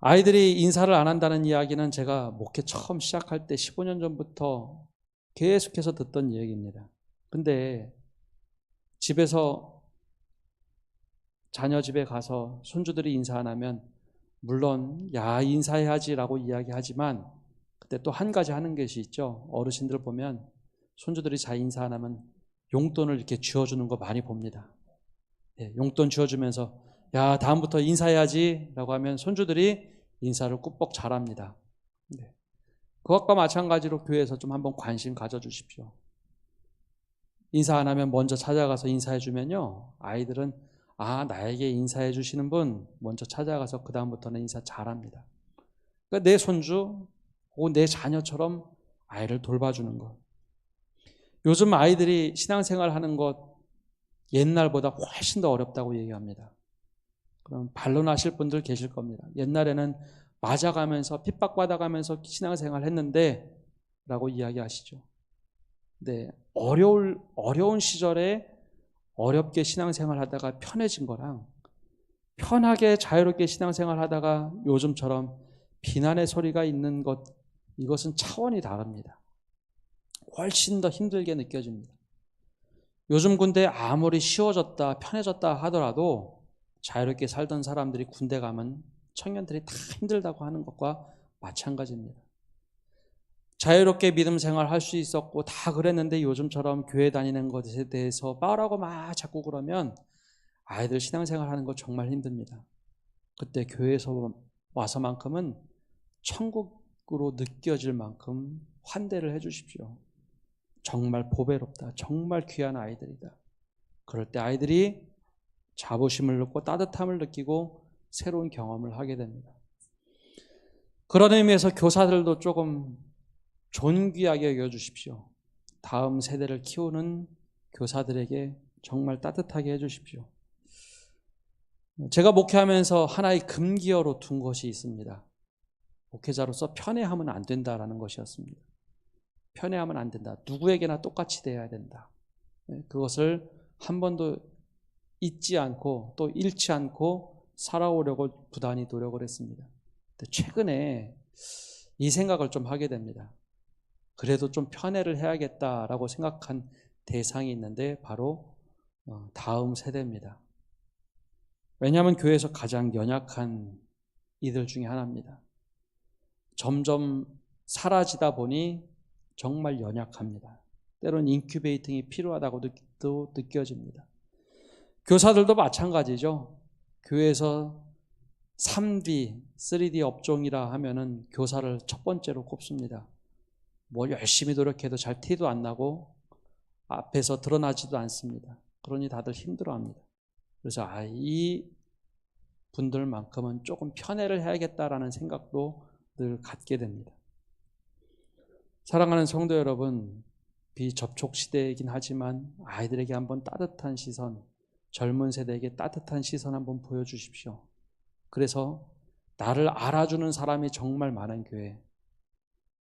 [SPEAKER 1] 아이들이 인사를 안 한다는 이야기는 제가 목회 처음 시작할 때 15년 전부터 계속해서 듣던 얘기입니다. 근데 집에서 자녀 집에 가서 손주들이 인사 안 하면 물론 야 인사해야지라고 이야기하지만, 그때 또 한 가지 하는 것이 있죠. 어르신들 보면 손주들이 잘 인사 안 하면 용돈을 이렇게 쥐어주는 거 많이 봅니다. 용돈 쥐어주면서 야 다음부터 인사해야지 라고 하면 손주들이 인사를 꾸벅 잘합니다. 그것과 마찬가지로 교회에서 좀 한번 관심 가져주십시오. 인사 안 하면 먼저 찾아가서 인사해 주면요, 아이들은 나에게 인사해 주시는 분 먼저 찾아가서 그 다음부터는 인사 잘합니다. 그러니까 내 손주 혹은 내 자녀처럼 아이를 돌봐주는 것. 요즘 아이들이 신앙생활 하는 것 옛날보다 훨씬 더 어렵다고 얘기합니다. 그럼 반론하실 분들 계실 겁니다. 옛날에는 맞아가면서 핍박받아가면서 신앙생활 했는데 라고 이야기하시죠. 네, 어려운 시절에 어렵게 신앙생활 하다가 편해진 거랑 편하게 자유롭게 신앙생활 하다가 요즘처럼 비난의 소리가 있는 것, 이것은 차원이 다릅니다. 훨씬 더 힘들게 느껴집니다. 요즘 군대 아무리 쉬워졌다 편해졌다 하더라도 자유롭게 살던 사람들이 군대 가면 청년들이 다 힘들다고 하는 것과 마찬가지입니다. 자유롭게 믿음 생활 할 수 있었고 다 그랬는데 요즘처럼 교회 다니는 것에 대해서 빠라고 막 자꾸 그러면 아이들 신앙생활 하는 거 정말 힘듭니다. 그때 교회에서 와서만큼은 천국으로 느껴질 만큼 환대를 해 주십시오. 정말 보배롭다, 정말 귀한 아이들이다. 그럴 때 아이들이 자부심을 느끼고 따뜻함을 느끼고 새로운 경험을 하게 됩니다. 그런 의미에서 교사들도 조금 존귀하게 여겨주십시오. 다음 세대를 키우는 교사들에게 정말 따뜻하게 해주십시오. 제가 목회하면서 하나의 금기어로 둔 것이 있습니다. 목회자로서 편애하면 안 된다라는 것이었습니다. 편애하면 안 된다. 누구에게나 똑같이 돼야 된다. 그것을 한 번도 잊지 않고 또 잃지 않고 살아오려고 부단히 노력을 했습니다. 근데 최근에 이 생각을 좀 하게 됩니다. 그래도 좀 편애를 해야겠다라고 생각한 대상이 있는데 바로 다음 세대입니다. 왜냐하면 교회에서 가장 연약한 이들 중에 하나입니다. 점점 사라지다 보니 정말 연약합니다. 때로는 인큐베이팅이 필요하다고도 느껴집니다. 교사들도 마찬가지죠. 교회에서 3D, 3D 업종이라 하면은 교사를 첫 번째로 꼽습니다. 뭘 열심히 노력해도 잘 티도 안 나고 앞에서 드러나지도 않습니다. 그러니 다들 힘들어합니다. 그래서 이 분들만큼은 조금 편애를 해야겠다라는 생각도 늘 갖게 됩니다. 사랑하는 성도 여러분, 비접촉 시대이긴 하지만 아이들에게 한번 따뜻한 시선, 젊은 세대에게 따뜻한 시선 한번 보여주십시오. 그래서 나를 알아주는 사람이 정말 많은 교회,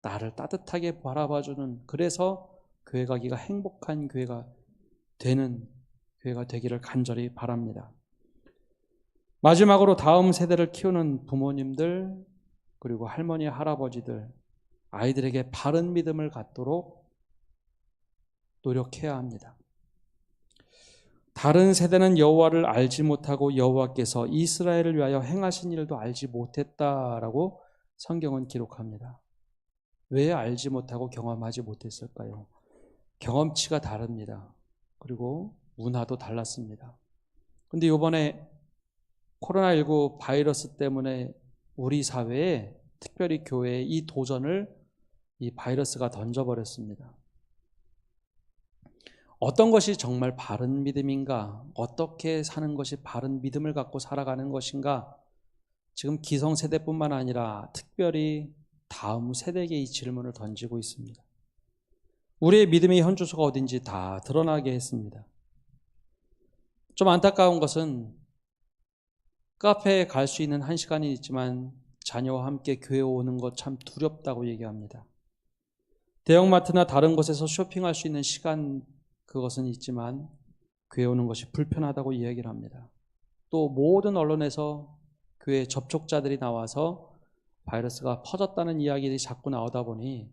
[SPEAKER 1] 나를 따뜻하게 바라봐주는, 그래서 교회 가기가 행복한 교회가 되는 교회가 되기를 간절히 바랍니다. 마지막으로 다음 세대를 키우는 부모님들, 그리고 할머니, 할아버지들, 아이들에게 바른 믿음을 갖도록 노력해야 합니다. 다른 세대는 여호와를 알지 못하고 여호와께서 이스라엘을 위하여 행하신 일도 알지 못했다라고 성경은 기록합니다. 왜 알지 못하고 경험하지 못했을까요? 경험치가 다릅니다. 그리고 문화도 달랐습니다. 그런데 이번에 코로나19 바이러스 때문에 우리 사회에, 특별히 교회에 이 도전을 이 바이러스가 던져버렸습니다. 어떤 것이 정말 바른 믿음인가? 어떻게 사는 것이 바른 믿음을 갖고 살아가는 것인가? 지금 기성세대뿐만 아니라 특별히 다음 세대에게 이 질문을 던지고 있습니다. 우리의 믿음의 현주소가 어딘지 다 드러나게 했습니다. 좀 안타까운 것은 카페에 갈 수 있는 1시간이 있지만 자녀와 함께 교회에 오는 것 참 두렵다고 얘기합니다. 대형마트나 다른 곳에서 쇼핑할 수 있는 시간, 그것은 있지만 교회에 오는 것이 불편하다고 이야기를 합니다. 또 모든 언론에서 교회 접촉자들이 나와서 바이러스가 퍼졌다는 이야기들이 자꾸 나오다 보니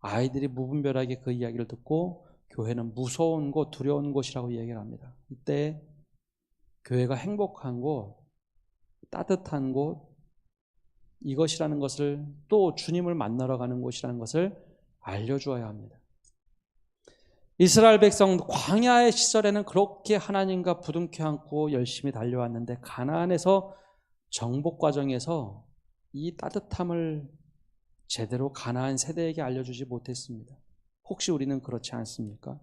[SPEAKER 1] 아이들이 무분별하게 그 이야기를 듣고 교회는 무서운 곳, 두려운 곳이라고 이야기를 합니다. 이때 교회가 행복한 곳, 따뜻한 곳, 이것이라는 것을, 또 주님을 만나러 가는 곳이라는 것을 알려주어야 합니다. 이스라엘 백성 광야의 시절에는 그렇게 하나님과 부둥켜 안고 열심히 달려왔는데 가나안에서 정복 과정에서 이 따뜻함을 제대로 가나안 세대에게 알려주지 못했습니다. 혹시 우리는 그렇지 않습니까?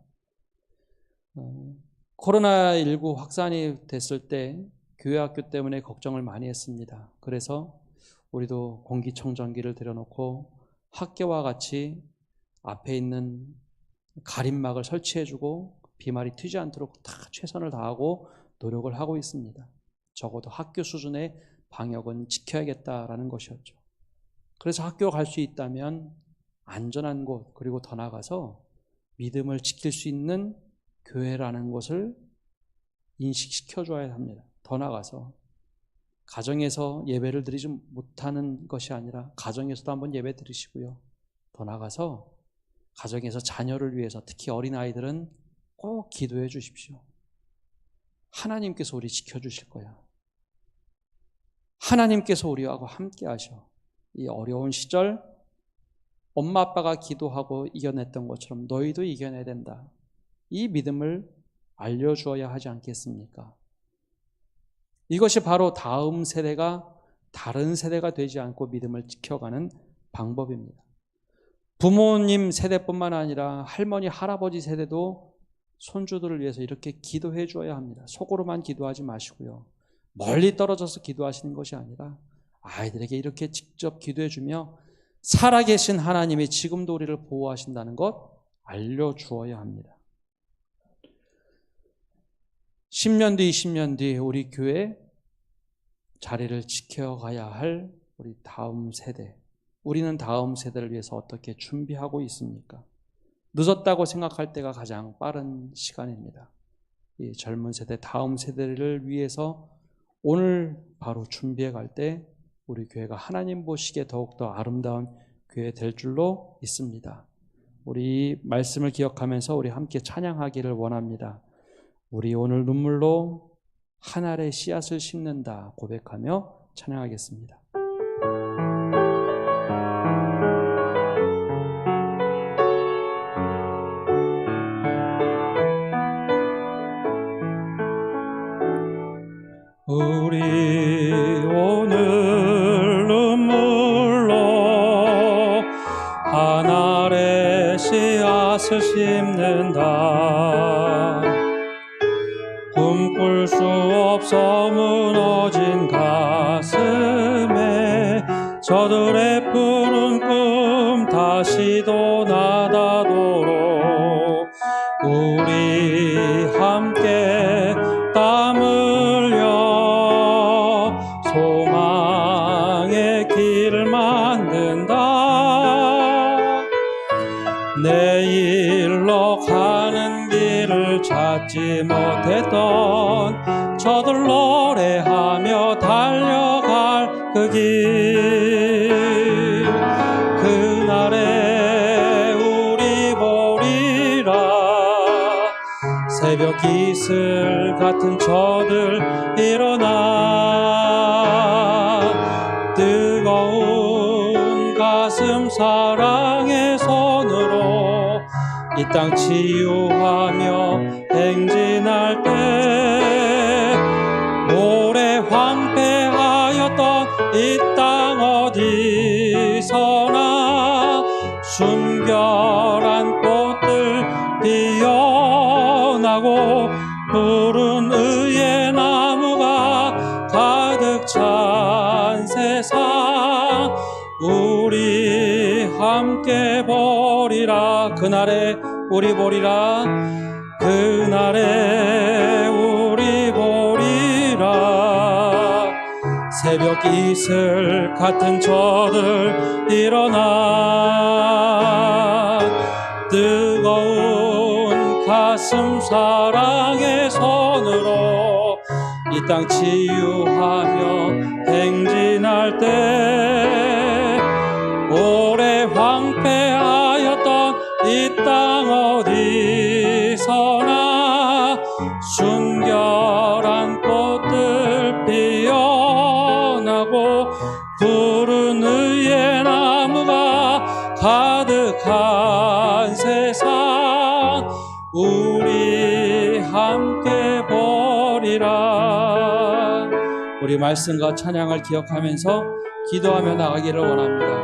[SPEAKER 1] 코로나19 확산이 됐을 때 교회 학교 때문에 걱정을 많이 했습니다. 그래서 우리도 공기청정기를 들여놓고 학교와 같이 앞에 있는 가림막을 설치해주고 비말이 튀지 않도록 다 최선을 다하고 노력을 하고 있습니다. 적어도 학교 수준의 방역은 지켜야겠다라는 것이었죠. 그래서 학교 갈 수 있다면 안전한 곳, 그리고 더 나아가서 믿음을 지킬 수 있는 교회라는 것을 인식시켜줘야 합니다. 더 나아가서 가정에서 예배를 드리지 못하는 것이 아니라 가정에서도 한번 예배 드리시고요. 더 나아가서 가정에서 자녀를 위해서, 특히 어린아이들은 꼭 기도해 주십시오. 하나님께서 우리 지켜주실 거야. 하나님께서 우리하고 함께 하셔. 이 어려운 시절 엄마 아빠가 기도하고 이겨냈던 것처럼 너희도 이겨내야 된다. 이 믿음을 알려주어야 하지 않겠습니까? 이것이 바로 다음 세대가 다른 세대가 되지 않고 믿음을 지켜가는 방법입니다. 부모님 세대뿐만 아니라 할머니, 할아버지 세대도 손주들을 위해서 이렇게 기도해 주어야 합니다. 속으로만 기도하지 마시고요. 멀리 떨어져서 기도하시는 것이 아니라 아이들에게 이렇게 직접 기도해 주며 살아계신 하나님이 지금도 우리를 보호하신다는 것 알려주어야 합니다. 10년 뒤, 20년 뒤 우리 교회 자리를 지켜가야 할 우리 다음 세대, 우리는 다음 세대를 위해서 어떻게 준비하고 있습니까? 늦었다고 생각할 때가 가장 빠른 시간입니다. 이 젊은 세대, 다음 세대를 위해서 오늘 바로 준비해 갈 때 우리 교회가 하나님 보시기에 더욱더 아름다운 교회 될 줄로 믿습니다. 우리 말씀을 기억하면서 우리 함께 찬양하기를 원합니다. 우리 오늘 눈물로 한 알의 씨앗을 심는다 고백하며 찬양하겠습니다. 우리 오늘 눈물로 한 알의 씨앗을 심는다. 꿈꿀 수 없어 무너진 가슴에 저들의 푸른 꿈 다시도 나다도록 우리 함께 땀 흘려 소망의 길을 만든다. 내일로 가는 길을 찾지 못했던 저들 노래하며 달려갈 그 길, 그날에 우리 보리라. 새벽 이슬 같은 저들 일어나 뜨거운 가슴 사랑의 손으로 이 땅 치유하며 행진할 때 오래 황폐하였던 이 땅 어디서나 순결한 꽃들 피어나고 푸른 의의 나무가 가득 찬 세상 우리 함께 보리라. 그날에 우리 보리라. 그날에 우리 보리라. 새벽 이슬 같은 저들 일어나 뜨거운 가슴 사랑의 손으로 이 땅 치유하며 행진할 때 오래 황폐하였던 이 땅 어디서나 순결한 꽃들 피어나고 푸른 의의 나무가 가득한 세상 우리 함께 보리라. 우리 말씀과 찬양을 기억하면서 기도하며 나가기를 원합니다.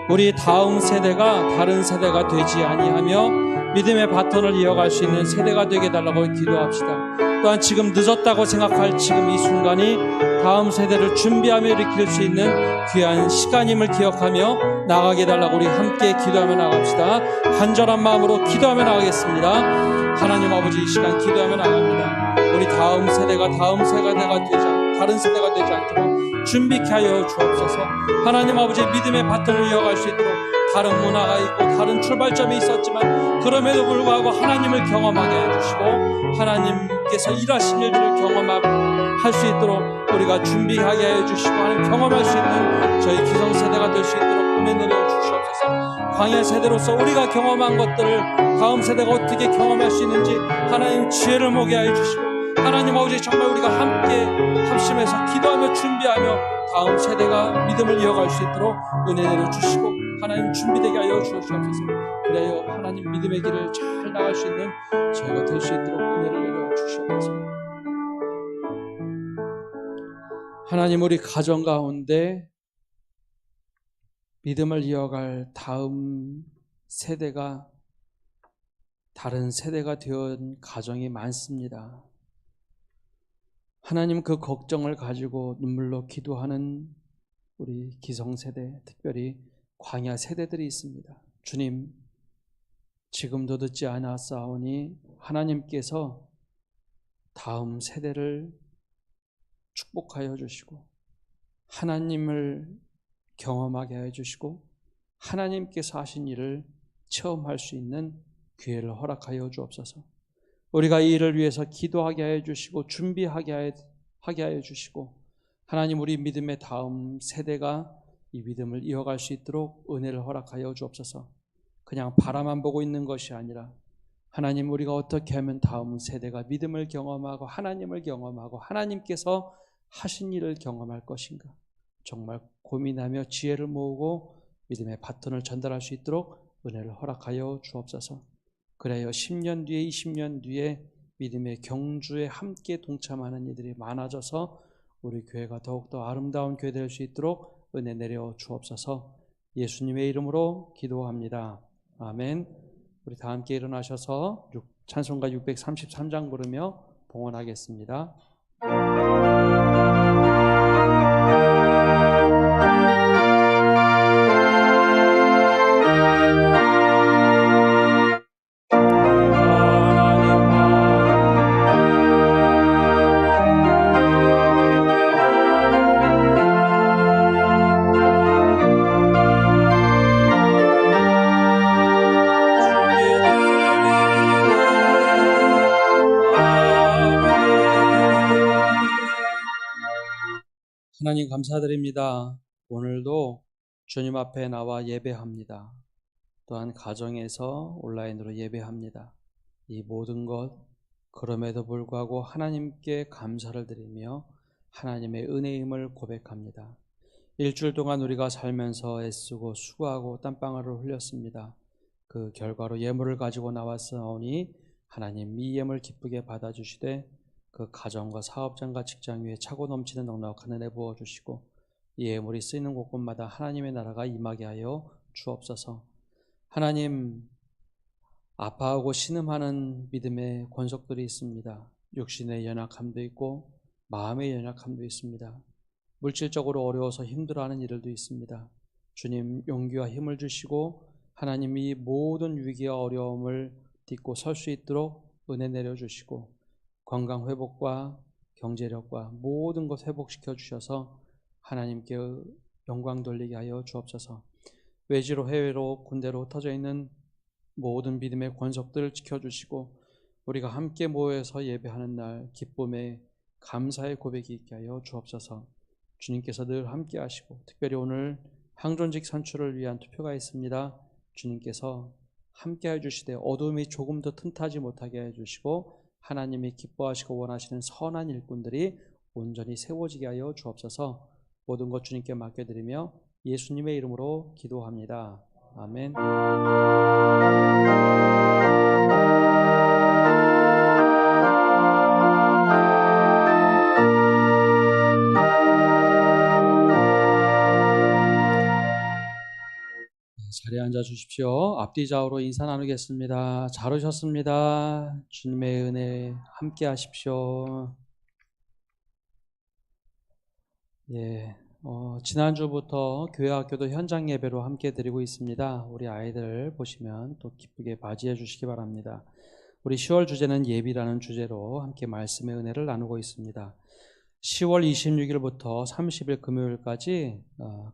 [SPEAKER 1] 우리 다음 세대가 다른 세대가 되지 아니하며 믿음의 바톤을 이어갈 수 있는 세대가 되게 달라고 기도합시다. 또한 지금 늦었다고 생각할 지금 이 순간이 다음 세대를 준비하며 일으킬 수 있는 귀한 시간임을 기억하며 나가게 달라고 우리 함께 기도하며 나갑시다. 간절한 마음으로 기도하며 나가겠습니다. 하나님 아버지, 이 시간 기도하며 나갑니다. 우리 다음 세대가 다른 세대가 되지 않도록 준비케 하여 주옵소서. 하나님 아버지, 믿음의 바톤을 이어갈 수 있도록 다른 문화가 있고 다른 출발점이 있었지만 그럼에도 불구하고 하나님을 경험하게 해주시고 하나님께서 일하신 일들을 경험할 수 있도록 우리가 준비하게 해주시고 하나님 경험할 수 있는 저희 기성세대가 될 수 있도록 은혜 내려 주시옵소서. 광야 세대로서 우리가 경험한 것들을 다음 세대가 어떻게 경험할 수 있는지 하나님 지혜를 모게 하여 주시고 하나님 아버지, 정말 우리가 함께 합심해서 기도하며 준비하며 다음 세대가 믿음을 이어갈 수 있도록 은혜 내려 주시고 하나님 준비되게 하여 주옵소서. 그래요 하나님 믿음의 길을 잘 나갈 수 있는 저희가 될 수 있도록 은혜를 내려 주시옵소서. 하나님, 우리 가정 가운데 믿음을 이어갈 다음 세대가 다른 세대가 된 가정이 많습니다. 하나님, 그 걱정을 가지고 눈물로 기도하는 우리 기성세대, 특별히 광야 세대들이 있습니다. 주님, 지금도 늦지 않았사오니 하나님께서 다음 세대를 축복하여 주시고 하나님을 경험하게 해 주시고 하나님께서 하신 일을 체험할 수 있는 기회를 허락하여 주옵소서. 우리가 이 일을 위해서 기도하게 하여 주시고 준비하게 하여 주시고, 하나님 우리 믿음의 다음 세대가 이 믿음을 이어갈 수 있도록 은혜를 허락하여 주옵소서. 그냥 바라만 보고 있는 것이 아니라 하나님, 우리가 어떻게 하면 다음 세대가 믿음을 경험하고 하나님을 경험하고 하나님께서 하신 일을 경험할 것인가, 정말 고민하며 지혜를 모으고 믿음의 바톤을 전달할 수 있도록 은혜를 허락하여 주옵소서. 그래야 10년 뒤에 20년 뒤에 믿음의 경주에 함께 동참하는 이들이 많아져서 우리 교회가 더욱더 아름다운 교회 될 수 있도록 은혜 내려 주옵소서. 예수님의 이름으로 기도합니다. 아멘. 우리 다 함께 일어나셔서 찬송가 633장 부르며 봉헌하겠습니다. 하나님 감사드립니다. 오늘도 주님 앞에 나와 예배합니다. 또한 가정에서 온라인으로 예배합니다. 이 모든 것 그럼에도 불구하고 하나님께 감사를 드리며 하나님의 은혜임을 고백합니다. 일주일 동안 우리가 살면서 애쓰고 수고하고 땀방울을 흘렸습니다. 그 결과로 예물을 가지고 나왔사오니 하나님 이 예물 기쁘게 받아주시되 그 가정과 사업장과 직장 위에 차고 넘치는 넉넉한 은혜 부어주시고 이 예물이 쓰이는 곳곳마다 하나님의 나라가 임하게 하여 주옵소서. 하나님, 아파하고 신음하는 믿음의 권속들이 있습니다. 육신의 연약함도 있고 마음의 연약함도 있습니다. 물질적으로 어려워서 힘들어하는 이들도 있습니다. 주님, 용기와 힘을 주시고 하나님이 모든 위기와 어려움을 딛고 설 수 있도록 은혜 내려주시고 건강 회복과 경제력과 모든 것 회복시켜 주셔서 하나님께 영광 돌리게 하여 주옵소서. 외지로 해외로 군대로 흩어져 있는 모든 믿음의 권속들을 지켜주시고 우리가 함께 모여서 예배하는 날 기쁨의 감사의 고백이 있게 하여 주옵소서. 주님께서 늘 함께 하시고 특별히 오늘 항존직 선출을 위한 투표가 있습니다. 주님께서 함께 해주시되 어둠이 조금 더 틈타지 못하게 해주시고 하나님이 기뻐하시고 원하시는 선한 일꾼들이 온전히 세워지게 하여 주옵소서. 모든 것 주님께 맡겨드리며 예수님의 이름으로 기도합니다. 아멘. 자리에 앉아 주십시오. 앞뒤 좌우로 인사 나누겠습니다. 잘 오셨습니다. 주님의 은혜 함께 하십시오. 지난주부터 교회 학교도 현장 예배로 함께 드리고 있습니다. 우리 아이들 보시면 또 기쁘게 맞이해 주시기 바랍니다. 우리 10월 주제는 예비라는 주제로 함께 말씀의 은혜를 나누고 있습니다. 10월 26일부터 30일 금요일까지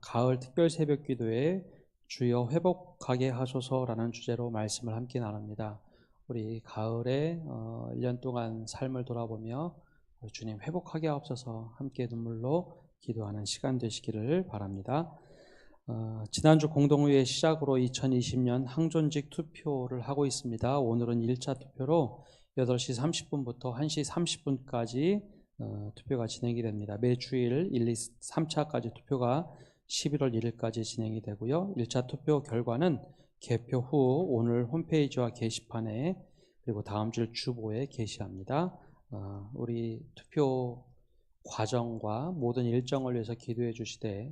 [SPEAKER 1] 가을 특별 새벽 기도에 주여 회복하게 하소서라는 주제로 말씀을 함께 나눕니다. 우리 가을에 1년 동안 삶을 돌아보며 주님 회복하게 하옵소서 함께 눈물로 기도하는 시간 되시기를 바랍니다. 지난주 공동회의 시작으로 2020년 항존직 투표를 하고 있습니다. 오늘은 1차 투표로 8시 30분부터 1시 30분까지 투표가 진행이 됩니다. 매주일 1, 2, 3차까지 투표가 11월 1일까지 진행이 되고요. 1차 투표 결과는 개표 후 오늘 홈페이지와 게시판에 그리고 다음 주 주보에 게시합니다. 우리 투표 과정과 모든 일정을 위해서 기도해 주시되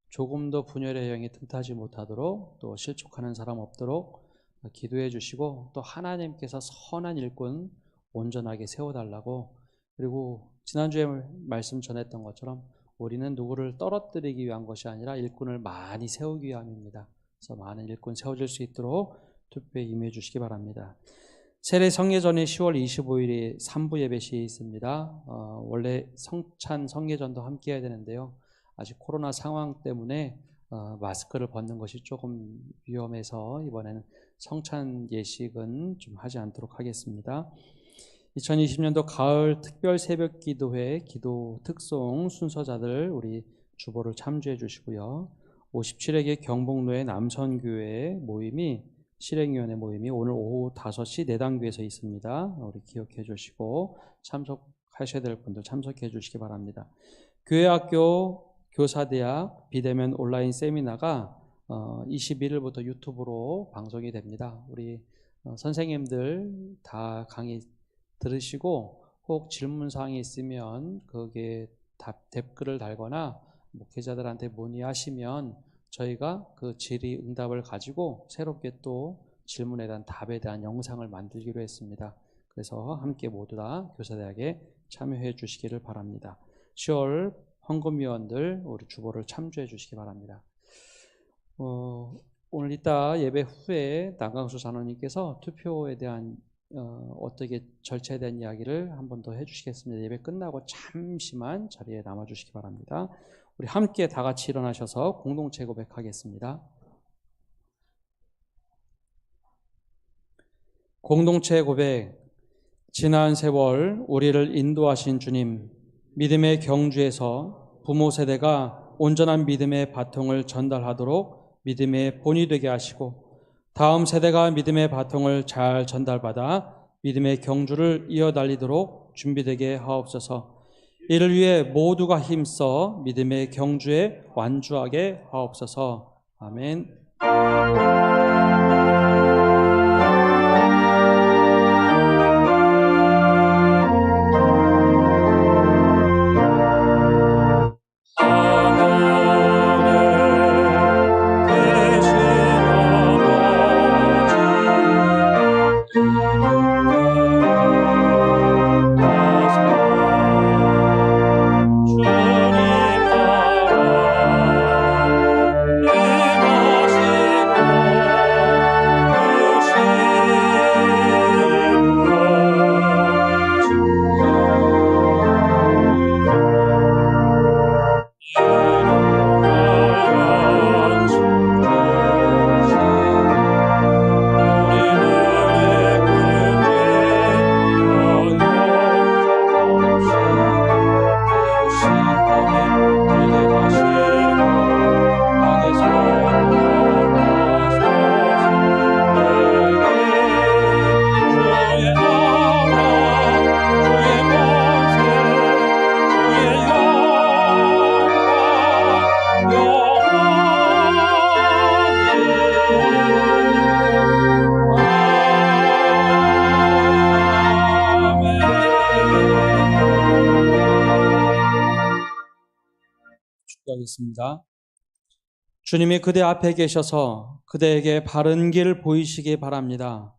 [SPEAKER 1] 조금 더 분열의 영이 틈타지 못하도록 또 실족하는 사람 없도록 기도해 주시고 또 하나님께서 선한 일꾼 온전하게 세워달라고, 그리고 지난주에 말씀 전했던 것처럼 우리는 누구를 떨어뜨리기 위한 것이 아니라 일꾼을 많이 세우기 위함입니다. 그래서 많은 일꾼 세워질 수 있도록 투표에 임해 주시기 바랍니다. 세례 성례전이 10월 25일에 3부 예배 시에 있습니다. 원래 성찬 성례전도 함께 해야 되는데요. 아직 코로나 상황 때문에 마스크를 벗는 것이 조금 위험해서 이번에는 성찬 예식은 좀 하지 않도록 하겠습니다. 2020년도 가을 특별 새벽 기도회 기도 특송 순서자들 우리 주보를 참조해 주시고요. 57회계 경북로의 남선교회 모임이 실행위원회 모임이 오늘 오후 5시 내당교에서 있습니다. 우리 기억해 주시고 참석하셔야 될 분들 참석해 주시기 바랍니다. 교회학교 교사대학 비대면 온라인 세미나가 21일부터 유튜브로 방송이 됩니다. 우리 선생님들 다 강의 들으시고 혹 질문사항이 있으면 거기에 댓글을 달거나 목회자들한테 문의하시면 저희가 그 질의 응답을 가지고 새롭게 또 질문에 대한 답에 대한 영상을 만들기로 했습니다. 그래서 함께 모두 다 교사대학에 참여해 주시기를 바랍니다. 10월 헌금위원들 우리 주보를 참조해 주시기 바랍니다. 오늘 이따 예배 후에 남강수 장로님께서 투표에 대한 어떻게 절차에 대한 이야기를 한 번 더 해주시겠습니다. 예배 끝나고 잠시만 자리에 남아주시기 바랍니다. 우리 함께 다 같이 일어나셔서 공동체 고백하겠습니다. 공동체 고백. 지난 세월 우리를 인도하신 주님, 믿음의 경주에서 부모 세대가 온전한 믿음의 바통을 전달하도록 믿음의 본이 되게 하시고 다음 세대가 믿음의 바통을 잘 전달받아 믿음의 경주를 이어달리도록 준비되게 하옵소서. 이를 위해 모두가 힘써 믿음의 경주에 완주하게 하옵소서. 아멘. 하겠습니다. 주님이 그대 앞에 계셔서 그대에게 바른 길 보이시기 바랍니다.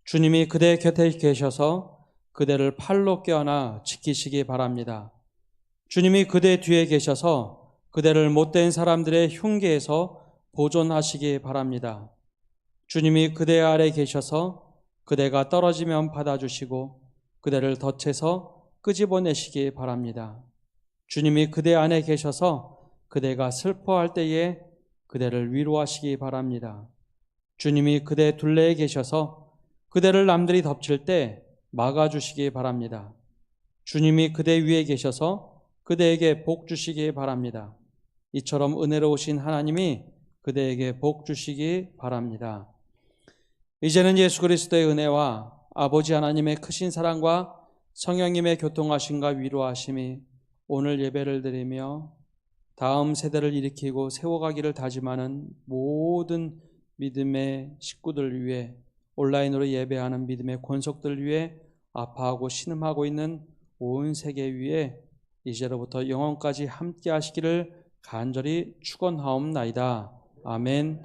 [SPEAKER 1] 주님이 그대 곁에 계셔서 그대를 팔로 껴안아 지키시기 바랍니다. 주님이 그대 뒤에 계셔서 그대를 못된 사람들의 흉계에서 보존하시기 바랍니다. 주님이 그대 아래 계셔서 그대가 떨어지면 받아주시고 그대를 덫에서 끄집어내시기 바랍니다. 주님이 그대 안에 계셔서 그대가 슬퍼할 때에 그대를 위로하시기 바랍니다. 주님이 그대 둘레에 계셔서 그대를 남들이 덮칠 때 막아주시기 바랍니다. 주님이 그대 위에 계셔서 그대에게 복 주시기 바랍니다. 이처럼 은혜로우신 하나님이 그대에게 복 주시기 바랍니다. 이제는 예수 그리스도의 은혜와 아버지 하나님의 크신 사랑과 성령님의 교통하심과 위로하심이 오늘 예배를 드리며 다음 세대를 일으키고 세워가기를 다짐하는 모든 믿음의 식구들 위해 온라인으로 예배하는 믿음의 권속들 위해 아파하고 신음하고 있는 온 세계 위에 이제로부터 영원까지 함께 하시기를 간절히 축원하옵나이다. 아멘.